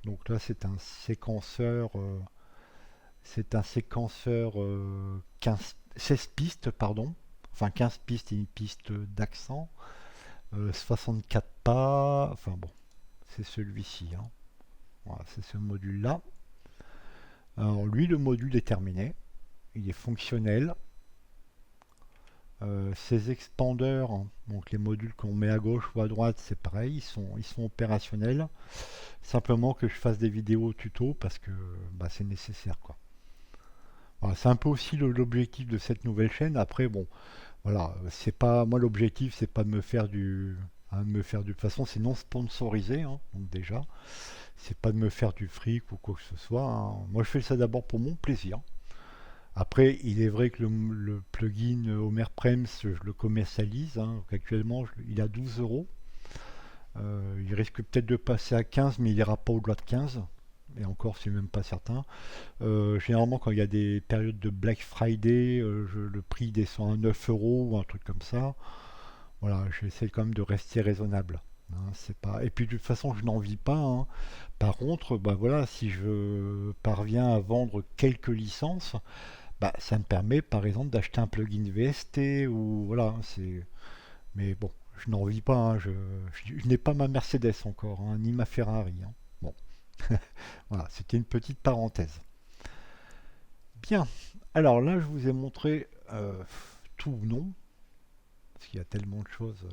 Speaker 1: Donc là c'est un séquenceur 16 pistes, pardon. Enfin 15 pistes et une piste d'accent. 64 pas. Enfin bon, c'est celui-ci, hein. Voilà, c'est ce module-là. Alors lui, le module est terminé. Il est fonctionnel. Ces expandeurs, hein, donc les modules qu'on met à gauche ou à droite, c'est pareil, ils sont opérationnels. Simplement que je fasse des vidéos tuto parce que c'est nécessaire, quoi. Voilà, c'est un peu aussi l'objectif de cette nouvelle chaîne. Après, bon, voilà, c'est pas moi l'objectif, c'est pas de me faire de toute façon, c'est non sponsorisé, hein, donc déjà, c'est pas de me faire du fric ou quoi que ce soit, hein. Moi, je fais ça d'abord pour mon plaisir. Après, il est vrai que le plugin Homer Prems, je le commercialise, hein. Donc, actuellement, il a 12 euros. Il risque peut-être de passer à 15, mais il ira pas au-delà de 15. Et encore, c'est même pas certain. Généralement, quand il y a des périodes de Black Friday, le prix descend à 9 euros ou un truc comme ça. Voilà, j'essaie quand même de rester raisonnable. Hein, c'est pas... Et puis de toute façon, je n'en vis pas. Hein. Par contre, bah voilà, si je parviens à vendre quelques licences, bah, ça me permet par exemple d'acheter un plugin VST ou voilà, c'est. Mais bon, je n'en vis pas. Hein, je n'ai pas ma Mercedes encore, hein, ni ma Ferrari. Hein. Bon, voilà, c'était une petite parenthèse. Bien. Alors là, je vous ai montré tout ou non, parce qu'il y a tellement de choses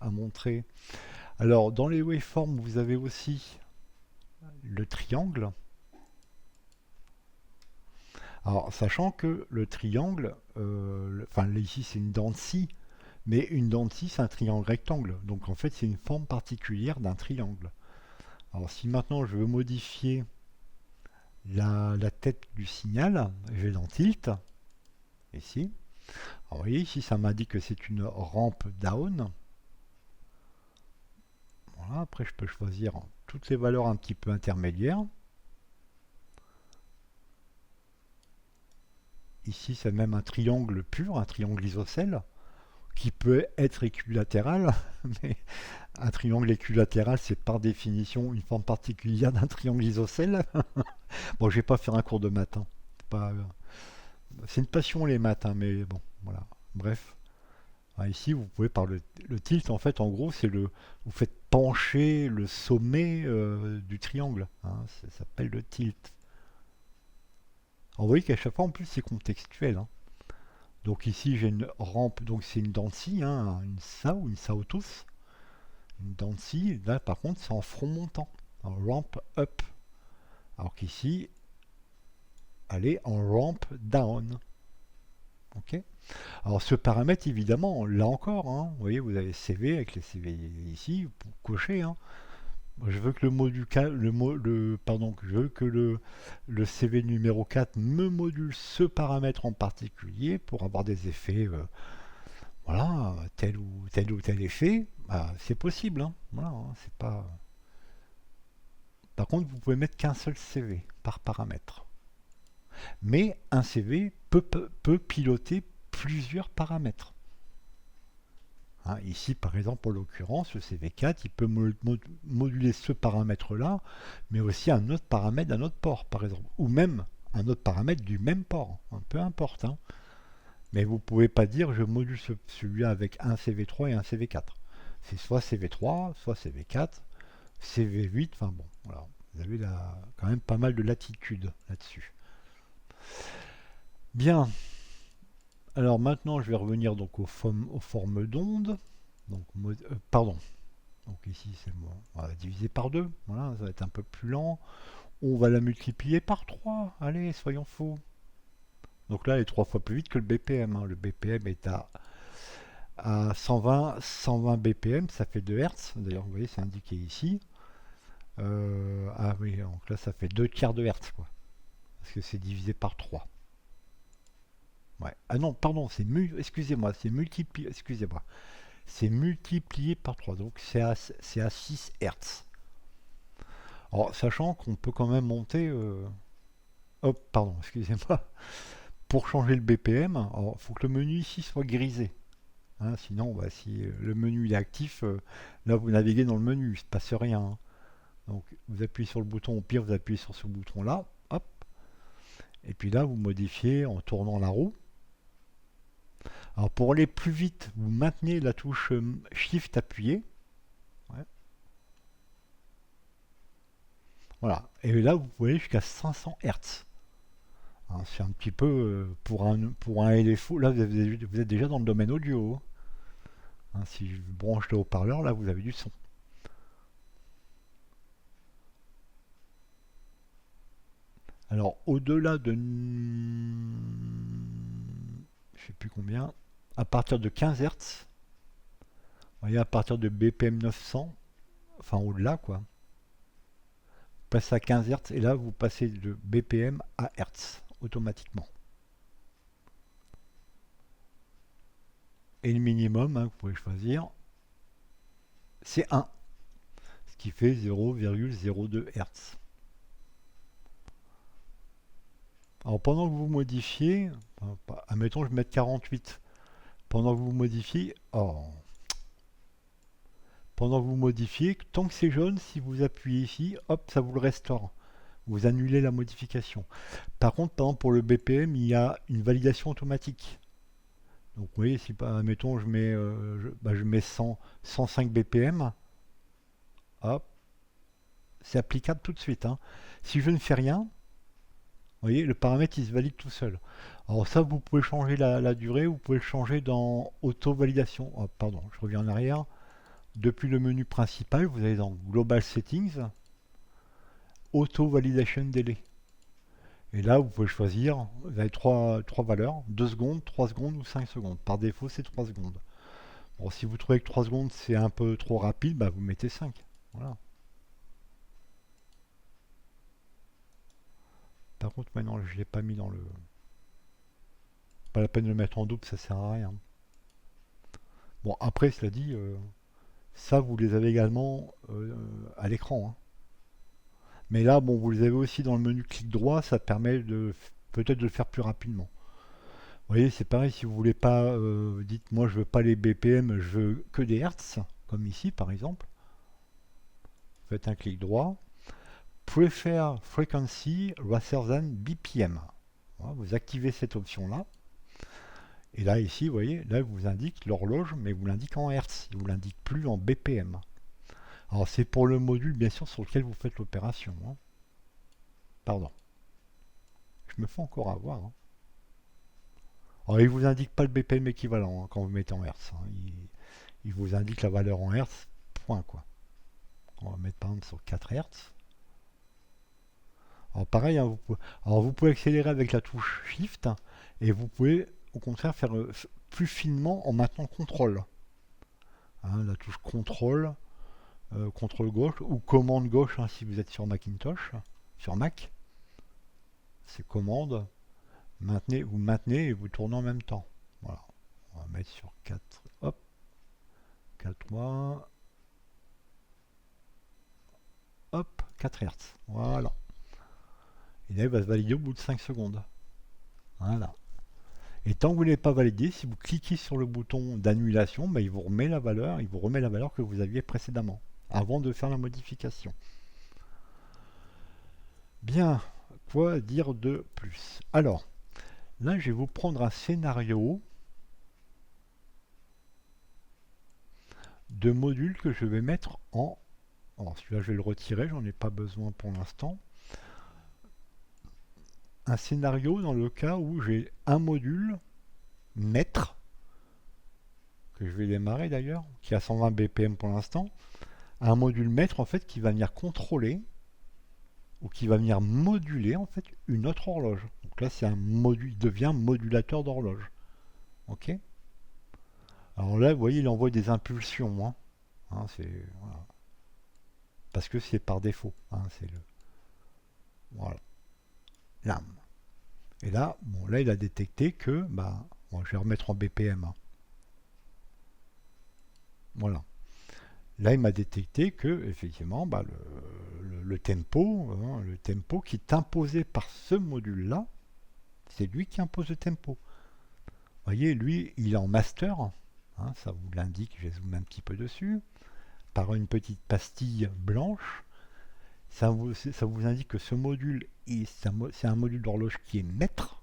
Speaker 1: à montrer. Alors, dans les waveforms, vous avez aussi le triangle. Alors, sachant que le triangle, enfin ici c'est une dent de scie, mais une dent de scie c'est un triangle rectangle. Donc en fait c'est une forme particulière d'un triangle. Alors si maintenant je veux modifier la tête du signal, je vais dans Tilt, ici. Alors vous voyez ici ça m'indique que c'est une rampe down. Voilà, après je peux choisir toutes les valeurs un petit peu intermédiaires. Ici c'est même un triangle pur, un triangle isocèle, qui peut être équilatéral, mais un triangle équilatéral, c'est par définition une forme particulière d'un triangle isocèle. Bon, je vais pas faire un cours de maths. Hein. Pas, c'est une passion les maths, hein, mais bon, voilà. Bref. Ah, ici, vous pouvez par le tilt, en fait, en gros, c'est le, vous faites pencher le sommet du triangle. Hein, ça s'appelle le tilt. Alors, vous voyez qu'à chaque fois, en plus, c'est contextuel. Hein. Donc ici, j'ai une rampe, donc c'est une dent de scie, hein, une SA ou une SAOTOS. Une dent de scie, là, par contre, c'est en front montant. En ramp up. Alors qu'ici, elle est en ramp down. Ok. Alors ce paramètre, évidemment, là encore, hein, vous voyez, vous avez CV avec les CV ici, pour cocher. Hein. Je veux que le module pardon, je veux que le CV numéro 4 me module ce paramètre en particulier pour avoir des effets, voilà, tel ou tel effet, bah, c'est possible. Hein, voilà, hein, c'est pas. Par contre, vous pouvez mettre qu'un seul CV par paramètre. Mais un CV peut piloter plusieurs paramètres. Hein, ici, par exemple, en l'occurrence, le CV4, il peut moduler ce paramètre-là, mais aussi un autre paramètre d'un autre port, par exemple. Ou même un autre paramètre du même port. Hein, peu importe. Hein. Mais vous ne pouvez pas dire je module celui-là avec un CV3 et un CV4. C'est soit CV3, soit CV4, CV8, enfin bon, voilà. Vous avez quand même pas mal de latitude là-dessus. Bien, alors maintenant je vais revenir donc aux formes d'ondes. Donc, pardon, donc ici c'est bon, on va diviser par 2, voilà, ça va être un peu plus lent. On va la multiplier par 3, allez, soyons fous. Donc là elle est 3 fois plus vite que le BPM. Hein. Le BPM est à 120 BPM, ça fait 2 Hz. D'ailleurs vous voyez c'est indiqué ici. Ah oui, donc là ça fait 2 tiers de Hertz, quoi. Parce que c'est divisé par 3. Ouais. Ah non, pardon, excusez-moi, c'est multiplié, excusez-moi. C'est multiplié par 3, donc c'est à 6 Hz. Alors, sachant qu'on peut quand même monter... Hop, pardon, excusez-moi. Pour changer le BPM, il faut que le menu ici soit grisé. Hein, sinon, bah, si le menu est actif, là vous naviguez dans le menu, il ne se passe rien. Hein. Donc vous appuyez sur le bouton, au pire vous appuyez sur ce bouton là, hop, et puis là vous modifiez en tournant la roue. Alors pour aller plus vite, vous maintenez la touche Shift appuyée. Ouais. Voilà. Et là vous pouvez aller jusqu'à 500 Hz. Hein, c'est un petit peu pour un LFO. Là vous êtes déjà dans le domaine audio. Hein, si je branche le haut-parleur, là vous avez du son. Alors au-delà de je sais plus combien, à partir de 15 Hz, vous voyez, à partir de BPM 900, enfin au-delà quoi, vous passez à 15 Hz et là vous passez de BPM à Hz automatiquement. Et le minimum, hein, vous pouvez choisir, c'est 1, ce qui fait 0,02 Hz. Alors pendant que vous modifiez, admettons je vais mettre 48, pendant que vous modifiez, pendant que vous modifiez, tant que c'est jaune, si vous appuyez ici, hop, ça vous le restaure. Vous annulez la modification. Par contre, par exemple, pour le BPM, il y a une validation automatique. Donc vous voyez, si admettons je mets 100, 105 BPM, hop, c'est applicable tout de suite, hein. Si je ne fais rien, vous voyez, le paramètre il se valide tout seul. Alors ça, vous pouvez changer la durée, vous pouvez le changer dans auto-validation. Oh, pardon, je reviens en arrière. Depuis le menu principal, vous allez dans Global Settings, Auto Validation Delay. Et là, vous pouvez choisir, vous avez trois valeurs, 2 secondes, 3 secondes ou 5 secondes. Par défaut, c'est 3 secondes. Bon, si vous trouvez que 3 secondes, c'est un peu trop rapide, bah, vous mettez 5. Voilà. Par contre, maintenant, je ne l'ai pas mis dans le... Pas la peine de le mettre en double, ça sert à rien. Bon, après, cela dit, ça, vous les avez également à l'écran, hein. Mais là, bon, vous les avez aussi dans le menu clic droit, ça permet de peut-être de le faire plus rapidement. Vous voyez, c'est pareil, si vous voulez pas, dites moi je veux pas les BPM, je veux que des Hertz, comme ici par exemple. Faites un clic droit. Prefer Frequency rather than BPM. Voilà, vous activez cette option-là. Et là, ici, vous voyez, là, il vous indique l'horloge, mais vous l'indique en Hertz. Il ne vous l'indique plus en BPM. Alors, c'est pour le module, bien sûr, sur lequel vous faites l'opération, hein. Pardon. Je me fais encore avoir, hein. Alors, il ne vous indique pas le BPM équivalent, hein, quand vous mettez en Hertz, hein. Il vous indique la valeur en Hertz, point, quoi. On va mettre par exemple sur 4 Hertz. Alors pareil, hein, vous pouvez accélérer avec la touche Shift, hein, et vous pouvez au contraire faire plus finement en maintenant contrôle. Hein, la touche contrôle, contrôle gauche ou commande gauche, hein, si vous êtes sur Macintosh, sur Mac. C'est commande, vous maintenez et vous tournez en même temps. Voilà. On va mettre sur 4. Hop. 4 3. Hop, 4 Hz. Voilà. Et là, il va se valider au bout de 5 secondes. Voilà. Et tant que vous ne l'avez pas validé, si vous cliquez sur le bouton d'annulation, bah, il vous remet la valeur que vous aviez précédemment, avant de faire la modification. Bien, quoi dire de plus? Alors, là, je vais vous prendre un scénario de module que je vais mettre en... Alors, celui-là, je vais le retirer, j'en ai pas besoin pour l'instant. Un scénario dans le cas où j'ai un module maître, que je vais démarrer d'ailleurs, qui a 120 BPM pour l'instant, un module maître en fait qui va venir contrôler ou qui va venir moduler en fait une autre horloge. Donc là c'est un module, il devient modulateur d'horloge. Ok. Alors là vous voyez il envoie des impulsions, hein. Hein, voilà. Parce que c'est par défaut, hein, c'est le voilà l'âme. Et là bon là il a détecté que bah bon, je vais remettre en BPM, hein. Voilà. Là, il m'a détecté que, effectivement, bah, le tempo, hein, le tempo qui est imposé par ce module-là, c'est lui qui impose le tempo. Vous voyez, lui, il est en master, hein, ça vous l'indique, je vais zoomer un petit peu dessus, par une petite pastille blanche. Ça vous indique que ce module, c'est un module d'horloge qui est maître,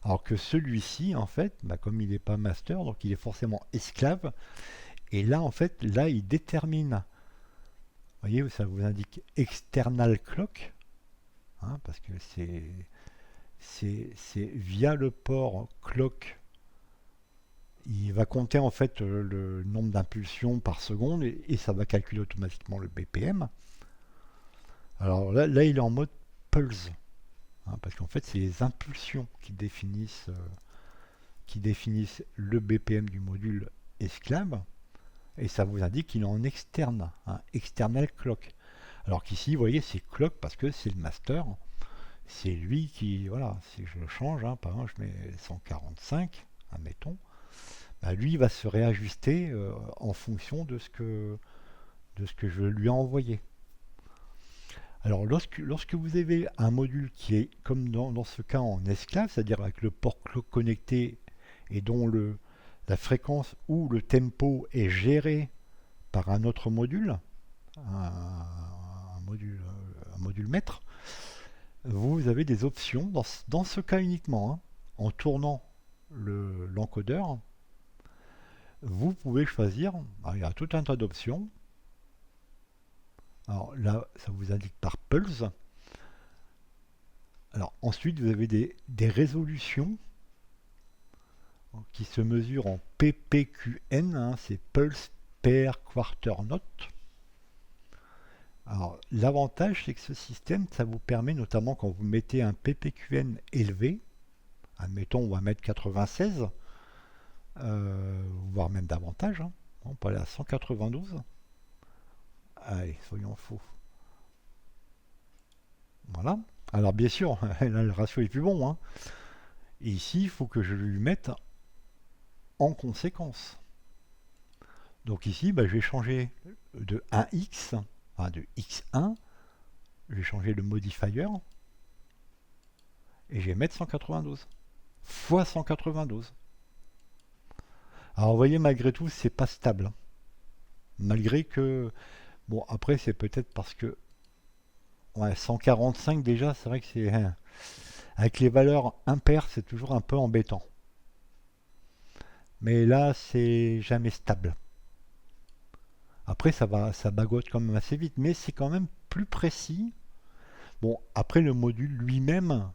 Speaker 1: alors que celui-ci, en fait, bah, comme il n'est pas master, donc il est forcément esclave. Et là, en fait, là, il détermine. Vous voyez, ça vous indique external clock, hein, parce que c'est via le port clock. Il va compter en fait le nombre d'impulsions par seconde et ça va calculer automatiquement le BPM. Alors là il est en mode pulse, hein, parce qu'en fait, c'est les impulsions qui définissent le BPM du module esclave. Et ça vous indique qu'il est en externe, un external clock. Alors qu'ici, vous voyez, c'est clock parce que c'est le master. C'est lui qui, voilà, si je le change, hein, par exemple, je mets 145, admettons, bah, lui il va se réajuster en fonction de ce que je lui ai envoyé. Alors lorsque vous avez un module qui est comme dans ce cas en esclave, c'est-à-dire avec le port clock connecté et dont la fréquence ou le tempo est géré par un autre module, un module maître, vous avez des options dans ce cas uniquement, hein. En tournant l'encodeur, vous pouvez choisir, il y a tout un tas d'options. Alors là, ça vous indique par pulse. Alors ensuite, vous avez des résolutions qui se mesurent en PPQN, hein, c'est Pulse Per Quarter Note. Alors l'avantage, c'est que ce système, ça vous permet notamment quand vous mettez un PPQN élevé, admettons on va mettre 96, voire même davantage, hein. On peut aller à 192. Allez, soyons fous. Voilà. Alors bien sûr, là le ratio est plus bon, hein. Et ici, il faut que je lui mette en conséquence. Donc ici, bah, je vais changer de 1x, enfin de x1, je vais changer le modifier, et je vais mettre 192, fois 192. Alors vous voyez, malgré tout, c'est pas stable. Malgré que, bon, après, c'est peut-être parce que, ouais, 145 déjà, c'est vrai que c'est, avec les valeurs impaires, c'est toujours un peu embêtant. Mais là, c'est jamais stable. Après, ça bagote quand même assez vite, mais c'est quand même plus précis. Bon, après, le module lui-même,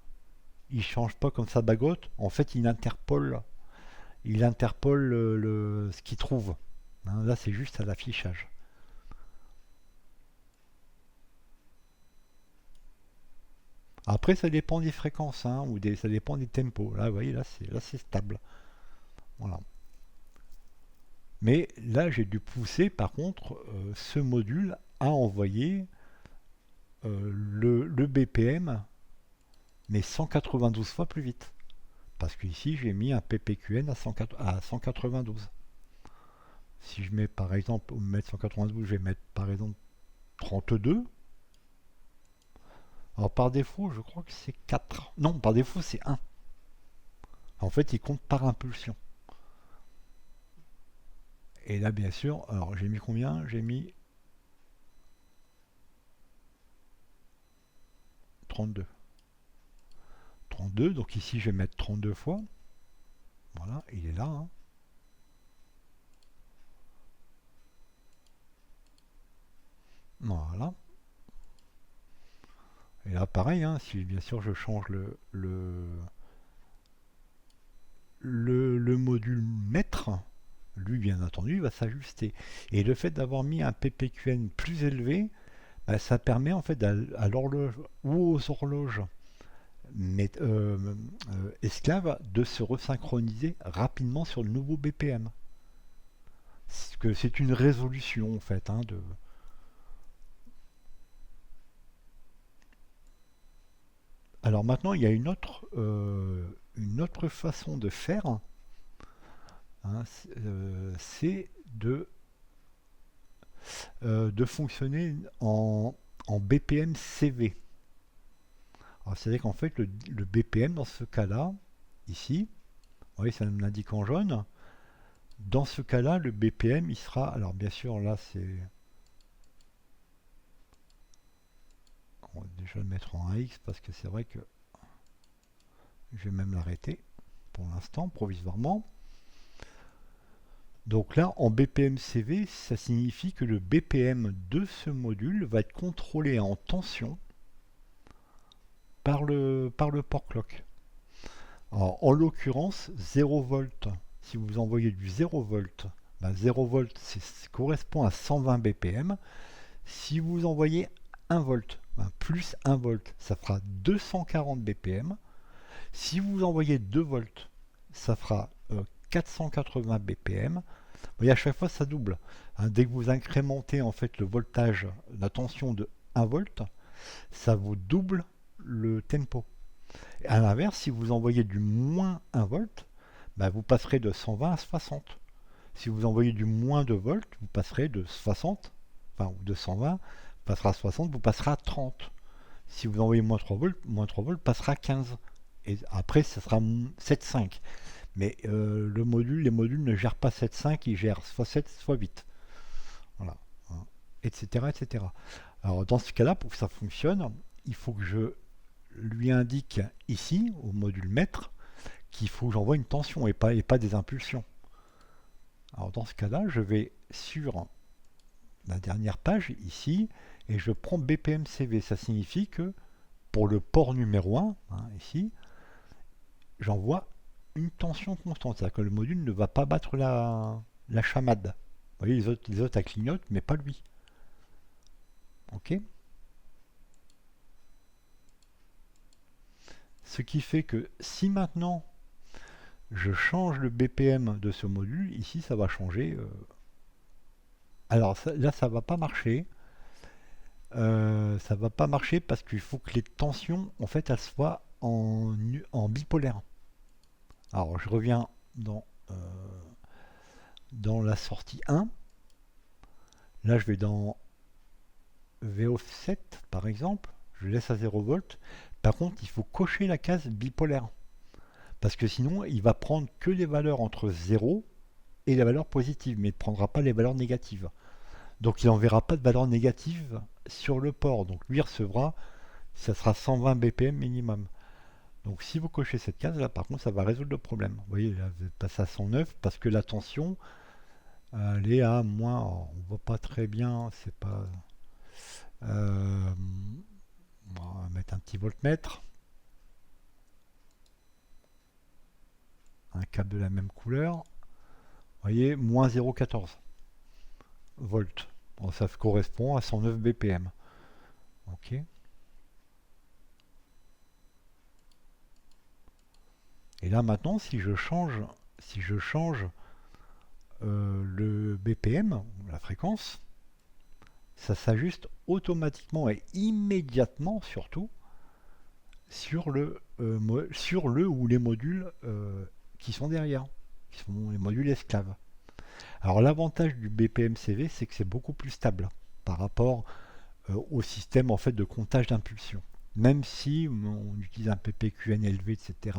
Speaker 1: il change pas comme ça bagote. En fait, il interpole ce qu'il trouve. Hein, là, c'est juste à l'affichage. Après, ça dépend des fréquences, hein, ça dépend des tempos. Là, vous voyez, là, c'est stable. Voilà. Mais là, j'ai dû pousser, par contre, ce module à envoyer le BPM, mais 192 fois plus vite. Parce qu'ici, j'ai mis un PPQN à 192. Si je mets, par exemple, au mettre 192, je vais mettre, par exemple, 32. Alors, par défaut, je crois que c'est 4. Non, par défaut, c'est 1. En fait, il compte par impulsion. Et là, bien sûr, alors j'ai mis combien? J'ai mis 32. 32, donc ici, je vais mettre 32 fois. Voilà, il est là, hein. Voilà. Et là, pareil, hein, si bien sûr je change le module maître, lui, bien entendu, il va s'ajuster. Et le fait d'avoir mis un PPQN plus élevé, bah, ça permet en fait à l'horloge ou aux horloges esclaves de se resynchroniser rapidement sur le nouveau BPM. Que c'est une résolution en fait, hein, de. Alors maintenant, il y a une autre façon de faire, hein, c'est de fonctionner en BPM CV. C'est-à-dire qu'en fait, le BPM dans ce cas-là, ici, vous voyez, ça me l'indique en jaune. Dans ce cas-là, le BPM, il sera. Alors, bien sûr, là, c'est. On va déjà le mettre en AX parce que c'est vrai que je vais même l'arrêter pour l'instant, provisoirement. Donc là, en BPM CV, ça signifie que le BPM de ce module va être contrôlé en tension par le port clock. Alors, en l'occurrence, 0 volt. Si vous envoyez du 0 volt, ben 0 volt correspond à 120 BPM. Si vous envoyez 1 volt, ben plus 1 volt, ça fera 240 BPM. Si vous envoyez 2 volts, ça fera 480 BPM. Vous voyez, à chaque fois, ça double. Hein, dès que vous incrémentez en fait le voltage, la tension de 1 volt, ça vous double le tempo. Et à l'inverse, si vous envoyez du moins 1 volt, bah, vous passerez de 120 à 60. Si vous envoyez du moins 2 volts, vous passerez de 60, enfin, ou de 120, vous passerez à 60, vous passerez à 30. Si vous envoyez moins 3 volts passera à 15. Et après, ça sera 7,5. Mais les modules ne gèrent pas 7,5, ils gèrent soit 7, soit 8. Voilà. Hein. Etc., etc. Alors, dans ce cas-là, pour que ça fonctionne, il faut que je lui indique ici, au module mètre, qu'il faut que j'envoie une tension et pas des impulsions. Alors, dans ce cas-là, je vais sur la dernière page, ici, et je prends BPM-CV. Ça signifie que pour le port numéro 1, hein, ici, j'envoie une tension constante. C'est-à-dire que le module ne va pas battre la chamade. Vous voyez, les autres, elles clignotent, mais pas lui. Ok. Ce qui fait que si maintenant je change le BPM de ce module, ici ça va changer. Alors là ça va pas marcher. Ça va pas marcher parce qu'il faut que les tensions en fait elles soient en bipolaire. Alors je reviens dans la sortie 1. Là je vais dans V7 par exemple. Je laisse à 0 volts. Par contre il faut cocher la case bipolaire. Parce que sinon il va prendre que les valeurs entre 0 et les valeurs positives, mais il ne prendra pas les valeurs négatives. Donc il n'enverra pas de valeur négative sur le port. Donc lui recevra, ça sera 120 BPM minimum. Donc si vous cochez cette case là, par contre, ça va résoudre le problème. Vous voyez, là, vous passez à 109 parce que la tension, elle est à moins. Oh, on voit pas très bien, c'est pas. On va mettre un petit voltmètre. Un câble de la même couleur. Vous voyez, moins 0,14 volts. Bon, ça correspond à 109 BPM. Ok. Et là maintenant, si je change le BPM, la fréquence, ça s'ajuste automatiquement et immédiatement surtout sur le ou les modules qui sont derrière, qui sont les modules esclaves. Alors l'avantage du BPM CV, c'est que c'est beaucoup plus stable par rapport au système en fait de comptage d'impulsion. Même si on utilise un PPQN élevé, etc.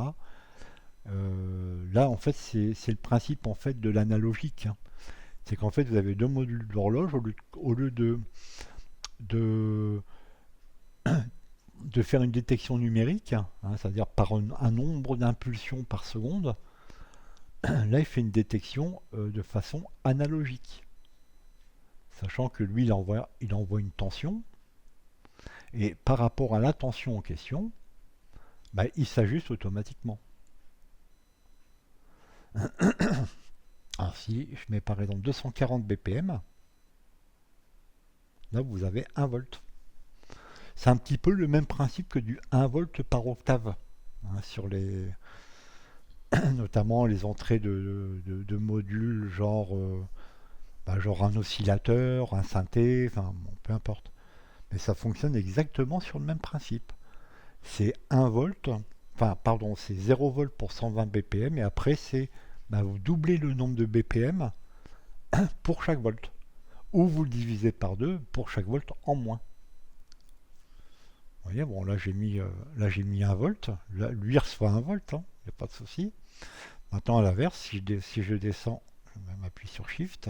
Speaker 1: Là, en fait, c'est le principe en fait de l'analogique. Hein. C'est qu'en fait, vous avez deux modules d'horloge au lieu de, de faire une détection numérique, hein, c'est-à-dire par un nombre d'impulsions par seconde. Là, il fait une détection de façon analogique, sachant que lui, il envoie une tension, et par rapport à la tension en question, bah, il s'ajuste automatiquement. Alors si je mets par exemple 240 BPM, là vous avez 1 volt. C'est un petit peu le même principe que du 1 volt par octave, hein, sur notamment les entrées de modules genre un oscillateur, un synthé, enfin bon, peu importe. Mais ça fonctionne exactement sur le même principe. C'est 1 volt, enfin pardon, c'est 0 volt pour 120 BPM et après vous doublez le nombre de BPM pour chaque volt. Ou vous le divisez par 2 pour chaque volt en moins. Vous voyez, bon là j'ai mis 1 volt, là, lui il reçoit 1 volt, il n'y a pas de souci. Maintenant à l'inverse, si je descends, je vais m'appuyer sur Shift,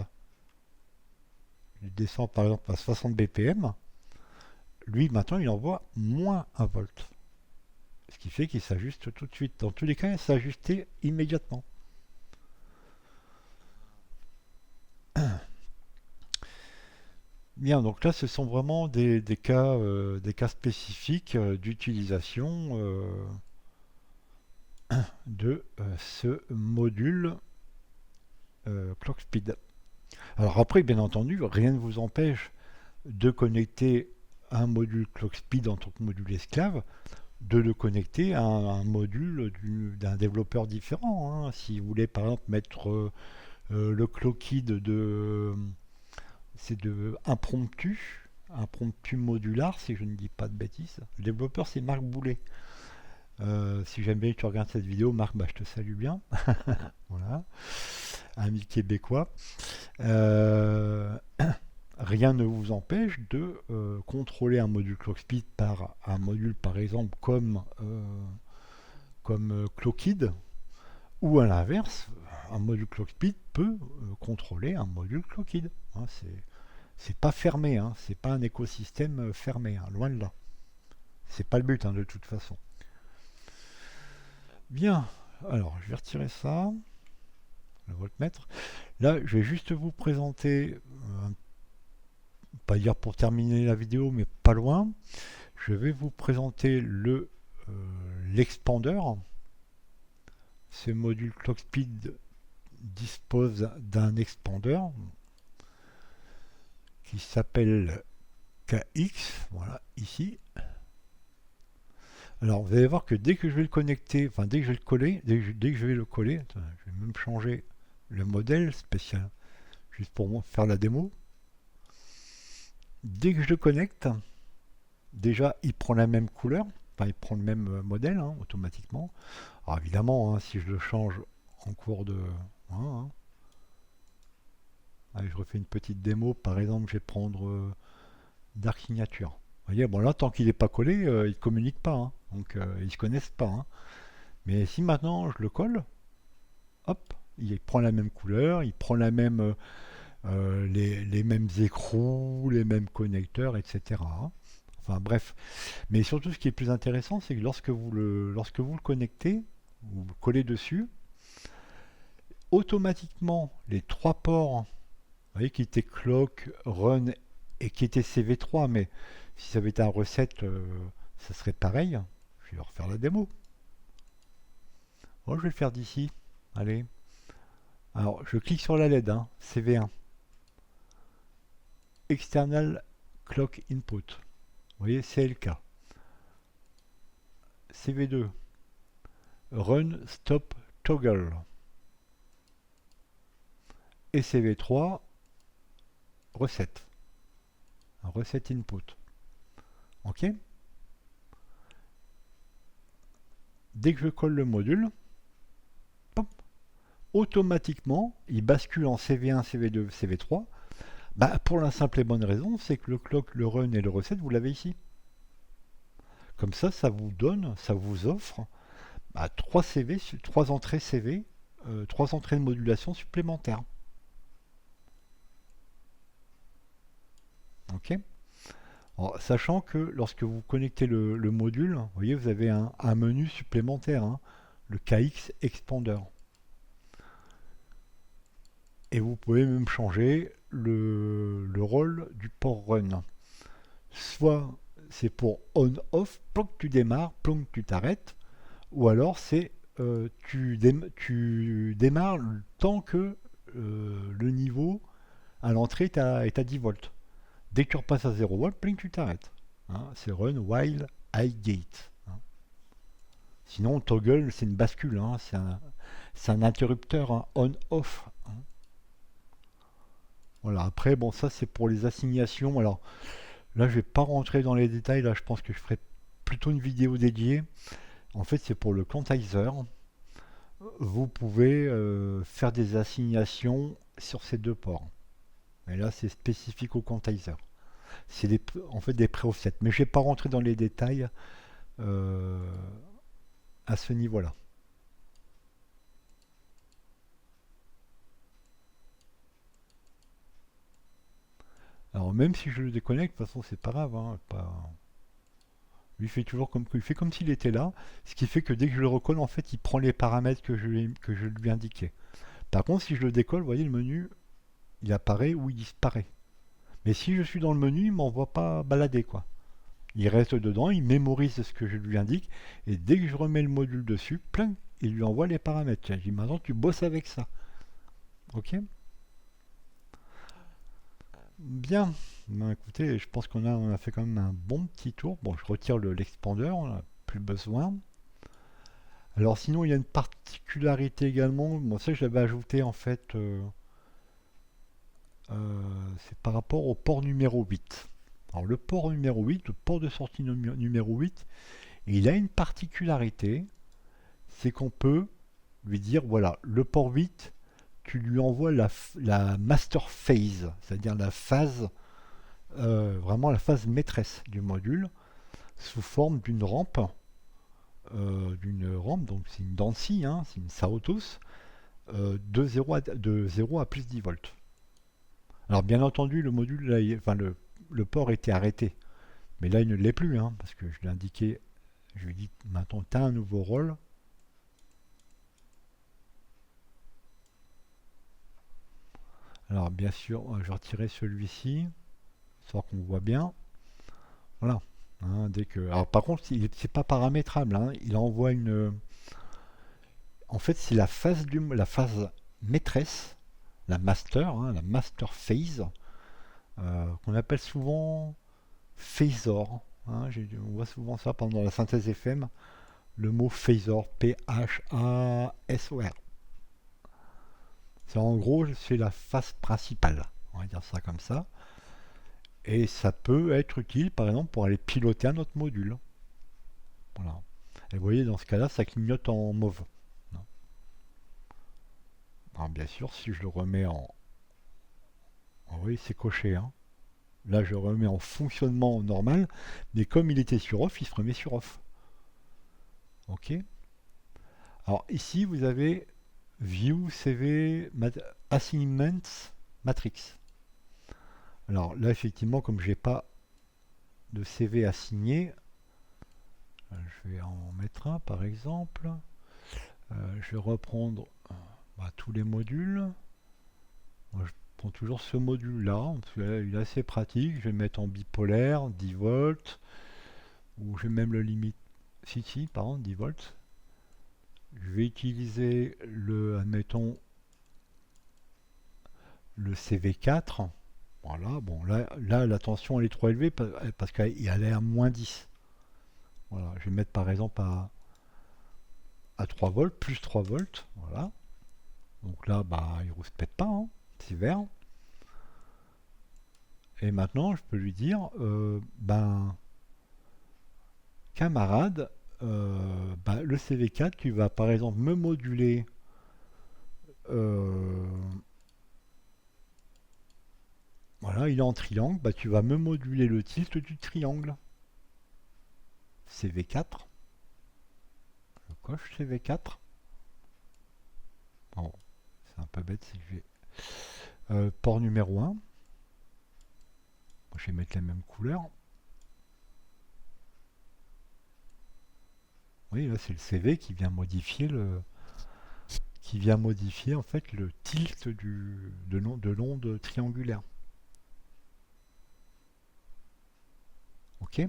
Speaker 1: je descends par exemple à 60 BPM, lui maintenant il envoie moins 1 volt. Ce qui fait qu'il s'ajuste tout de suite. Dans tous les cas, il s'ajustait immédiatement. Bien, donc là, ce sont vraiment des cas spécifiques d'utilisation de ce module Clock Speed. Alors après, bien entendu, rien ne vous empêche de connecter un module Clock Speed en tant que module esclave, de le connecter à un module d'un développeur différent. Hein. Si vous voulez par exemple mettre le clockid c'est de impromptu modular, si je ne dis pas de bêtises. Le développeur c'est Marc Boulet. Si jamais tu regardes cette vidéo, Marc, bah, je te salue bien. Voilà, ami québécois. Euh, Rien ne vous empêche de contrôler un module ClockSpeed par un module par exemple comme Clockid, ou à l'inverse, un module ClockSpeed peut contrôler un module Clockid. Hein, c'est pas fermé, hein, c'est pas un écosystème fermé, hein, loin de là. C'est pas le but hein, de toute façon. Bien, alors je vais retirer ça, le voltmètre. Là, je vais juste vous présenter, pas dire pour terminer la vidéo, mais pas loin. Je vais vous présenter l'expander. Ce module ClockSpeed dispose d'un expander qui s'appelle KX, voilà, ici. Alors vous allez voir que dès que je vais le connecter, enfin dès que je vais le coller, dès que je vais le coller, attends, je vais même changer le modèle spécial, juste pour moi faire la démo. Dès que je le connecte, déjà il prend la même couleur, enfin il prend le même modèle hein, automatiquement. Alors évidemment, hein, si je le change en cours de... hein, allez, je refais une petite démo, par exemple je vais prendre Dark Signature. Vous voyez, bon là tant qu'il n'est pas collé, ils ne communiquent pas, hein, donc ils ne se connaissent pas. Hein. Mais si maintenant je le colle, hop, il prend la même couleur, il prend les mêmes écrous, les mêmes connecteurs, etc. Enfin bref. Mais surtout ce qui est plus intéressant, c'est que lorsque vous le connectez, vous le collez dessus, automatiquement les trois ports, vous voyez, qui étaient clock, run et qui étaient CV3, mais si ça avait été un recette, ça serait pareil. Je vais refaire la démo. Bon, je vais le faire d'ici. Allez. Alors, je clique sur la LED, hein, CV1. External Clock Input. Vous voyez, CLK. CV2. Run Stop Toggle. Et CV3. Recette. Un recette input. Ok. Dès que je colle le module, hop, automatiquement, il bascule en CV1, CV2, CV3. Bah, pour la simple et bonne raison, c'est que le clock, le run et le recette, vous l'avez ici. Comme ça vous donne, ça vous offre 3 CV, 3 entrées CV, 3 entrées de modulation supplémentaires. Ok. Alors, sachant que lorsque vous connectez le module, vous voyez, vous avez un menu supplémentaire, hein, le KX Expander. Et vous pouvez même changer le rôle du port run. Soit c'est pour on-off, plonk tu démarres, plonk tu t'arrêtes, ou alors c'est tu démarres tant que le niveau à l'entrée est à 10 volts. Dès que tu repasses à 0 volts, plink, tu t'arrêtes. Hein, c'est run while high gate. Hein. Sinon, toggle, c'est une bascule. Hein, c'est un interrupteur hein, on-off. Hein. Voilà, après, bon, ça c'est pour les assignations. Alors là, je vais pas rentrer dans les détails. Là, je pense que je ferai plutôt une vidéo dédiée. En fait, c'est pour le quantizer. Vous pouvez faire des assignations sur ces deux ports. Et là, c'est spécifique au quantizer. C'est en fait des pré-offsets. Mais je ne vais pas rentrer dans les détails à ce niveau-là. Alors même si je le déconnecte, de toute façon c'est pas grave. Hein, lui il fait toujours il fait comme s'il était là, ce qui fait que dès que je le recolle, en fait, il prend les paramètres que je lui indiquais. Par contre, si je le décolle, vous voyez le menu, il apparaît ou il disparaît. Mais si je suis dans le menu, il m'envoie pas balader quoi. Il reste dedans, il mémorise ce que je lui indique, et dès que je remets le module dessus, plein, il lui envoie les paramètres. Tiens, je dis maintenant tu bosses avec ça. Ok. Bien. Ben, écoutez, je pense on a fait quand même un bon petit tour. Bon, je retire l'expander, on n'a plus besoin. Alors sinon, il y a une particularité également. Bon, ça, je l'avais ajouté en fait. C'est par rapport au port numéro 8. Alors le port numéro 8, le port de sortie numéro 8, Et il a une particularité, c'est qu'on peut lui dire, voilà, le port 8, tu lui envoies la master phase, c'est-à-dire la phase, vraiment la phase maîtresse du module, sous forme d'une rampe, donc c'est une Dancy, hein, c'est une Saotos, de 0 à plus 10 volts. Alors bien entendu, le module, là, enfin le port était arrêté, mais là il ne l'est plus, hein, parce que je l'ai indiqué, je lui ai dit maintenant tu as un nouveau rôle. Alors bien sûr, je vais retirer celui-ci, histoire qu'on voit bien. Voilà. Hein, alors par contre, c'est pas paramétrable, hein, il envoie une. En fait, c'est la phase maîtresse, la master, hein, la master phase, qu'on appelle souvent phasor. Hein, on voit souvent ça pendant la synthèse FM, le mot phasor, P-H-A-S-O-R. En gros, c'est la phase principale, on va dire ça comme ça. Et ça peut être utile, par exemple, pour aller piloter un autre module. Voilà. Et vous voyez, dans ce cas-là, ça clignote en mauve. Alors bien sûr, si je le remets en. Oui, c'est coché, hein. Là, je le remets en fonctionnement normal, mais comme il était sur off, il se remet sur off. Ok. Alors ici, vous avez View CV Assignments Matrix. Alors là, effectivement, comme j'ai pas de CV assigné, je vais en mettre un par exemple. Je vais reprendre tous les modules. Moi, je prends toujours ce module là, parce qu'il est assez pratique. Je vais le mettre en bipolaire, 10 volts, ou je vais même le limite. Si, pardon, 10 volts. Je vais utiliser admettons, le CV4. Voilà, bon, là la tension elle est trop élevée parce qu'elle est à moins 10. Voilà, je vais mettre par exemple à 3 volts, plus 3 volts. Voilà. Donc là, il ne rouspète pas, hein, c'est vert. Et maintenant, je peux lui dire, camarade, le CV4, tu vas par exemple me moduler voilà, il est en triangle, tu vas me moduler le tilt du triangle. CV4. Je coche CV4. Bon, c'est un peu bête si je vais. Port numéro 1. Je vais mettre la même couleur. Oui, là c'est le CV qui vient modifier en fait le tilt de l'onde triangulaire. Ok.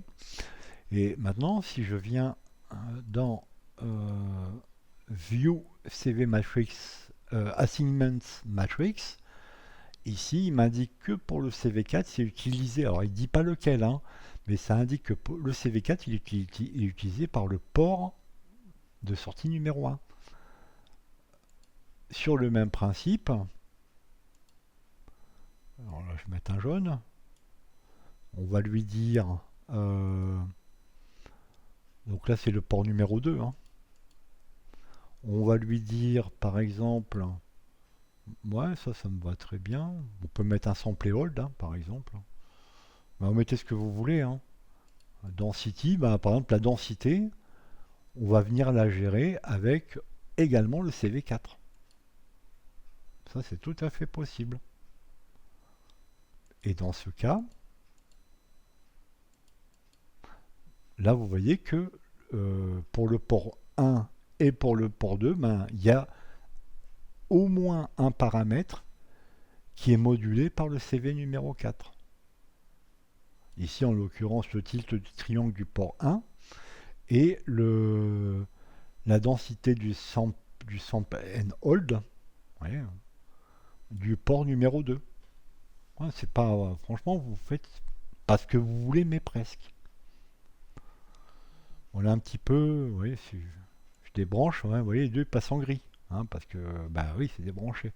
Speaker 1: Et maintenant, si je viens dans View CV Matrix Assignments Matrix, ici il m'indique que pour le CV4 c'est utilisé, alors il ne dit pas lequel, hein, mais ça indique que pour le CV4 il est utilisé par le port de sortie numéro 1. Sur le même principe, alors là je vais mettre un jaune, on va lui dire, donc là c'est le port numéro 2, hein. On va lui dire par exemple, ouais ça me va très bien, on peut mettre un sample hold, hein, par exemple. Vous mettez ce que vous voulez, hein. Density, par exemple la densité, on va venir la gérer avec également le CV4. Ça c'est tout à fait possible. Et dans ce cas, là vous voyez que pour le port 1 et pour le port 2, il y a au moins un paramètre qui est modulé par le CV numéro 4. Ici en l'occurrence le tilt du triangle du port 1 et la densité du sample and hold, ouais, du port numéro 2. Ouais, c'est pas, franchement vous faites pas ce que vous voulez mais presque. Voilà un petit peu, oui, si je débranche, ouais, vous voyez les deux passent en gris, hein, parce que oui c'est débranché.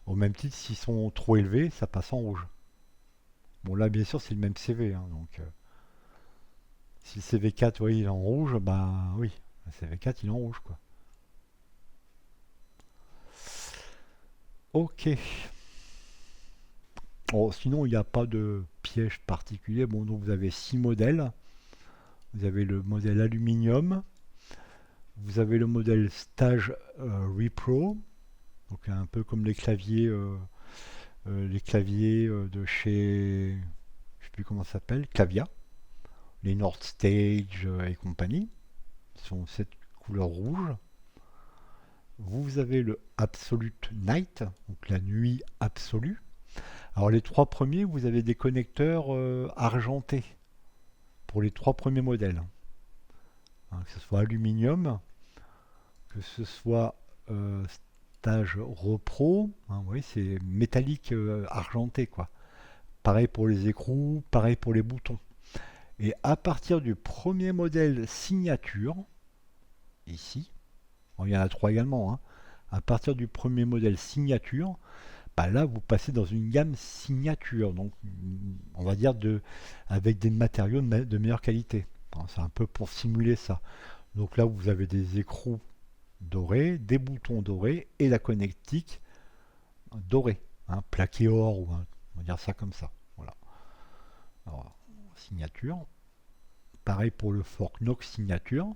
Speaker 1: Au même titre s'ils sont trop élevés ça passe en rouge. Bon là bien sûr c'est le même CV, hein, donc Si le CV4, vous voyez, il est en rouge, ben oui, le CV4, il est en rouge, quoi. Ok. Bon, sinon, il n'y a pas de piège particulier. Bon, donc vous avez 6 modèles. Vous avez le modèle aluminium. Vous avez le modèle Stage Repro. Donc un peu comme les claviers de chez, je sais plus comment ça s'appelle, Clavia, les Nord Stage et compagnie. Ils sont cette couleur rouge. Vous avez le Absolute Night, donc la nuit absolue. Alors les trois premiers, vous avez des connecteurs argentés pour les trois premiers modèles. Hein, que ce soit aluminium, que ce soit Stage Repro, hein, oui, c'est métallique argenté quoi. Pareil pour les écrous, pareil pour les boutons. Et à partir du premier modèle signature, ici, bon, il y en a trois également, hein, à partir du premier modèle signature, bah là vous passez dans une gamme signature, donc on va dire avec des matériaux de meilleure qualité. Enfin, c'est un peu pour simuler ça. Donc là vous avez des écrous dorés, des boutons dorés et la connectique dorée, hein, plaqué or, on va dire ça comme ça. Voilà. Alors, signature. Pareil pour le fork Knox signature.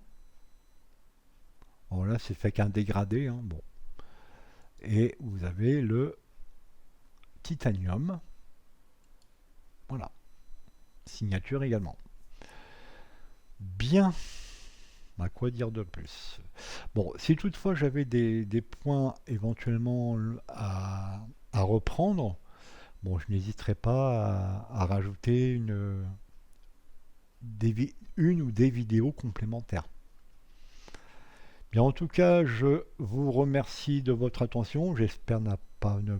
Speaker 1: Bon là c'est fait qu'un dégradé, hein, bon. Et vous avez le titanium. Voilà. Signature également. Bien. À quoi dire de plus? Bon, si toutefois j'avais des points éventuellement à reprendre, bon, je n'hésiterai pas à rajouter une ou des vidéos complémentaires. Bien, en tout cas, je vous remercie de votre attention. J'espère ne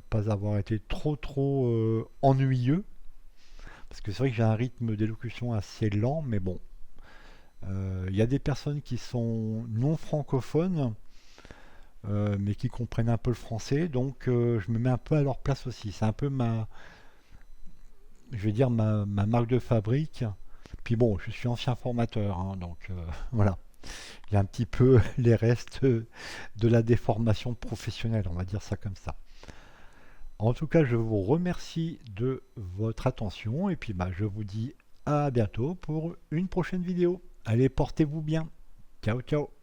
Speaker 1: pas avoir été trop ennuyeux. Parce que c'est vrai que j'ai un rythme d'élocution assez lent, mais bon. Il y a des personnes qui sont non francophones, mais qui comprennent un peu le français, donc je me mets un peu à leur place aussi. C'est un peu je vais dire ma marque de fabrique. Puis bon, je suis ancien formateur, hein, donc voilà. Il y a un petit peu les restes de la déformation professionnelle, on va dire ça comme ça. En tout cas, je vous remercie de votre attention et puis bah, je vous dis à bientôt pour une prochaine vidéo. Allez, portez-vous bien. Ciao, ciao.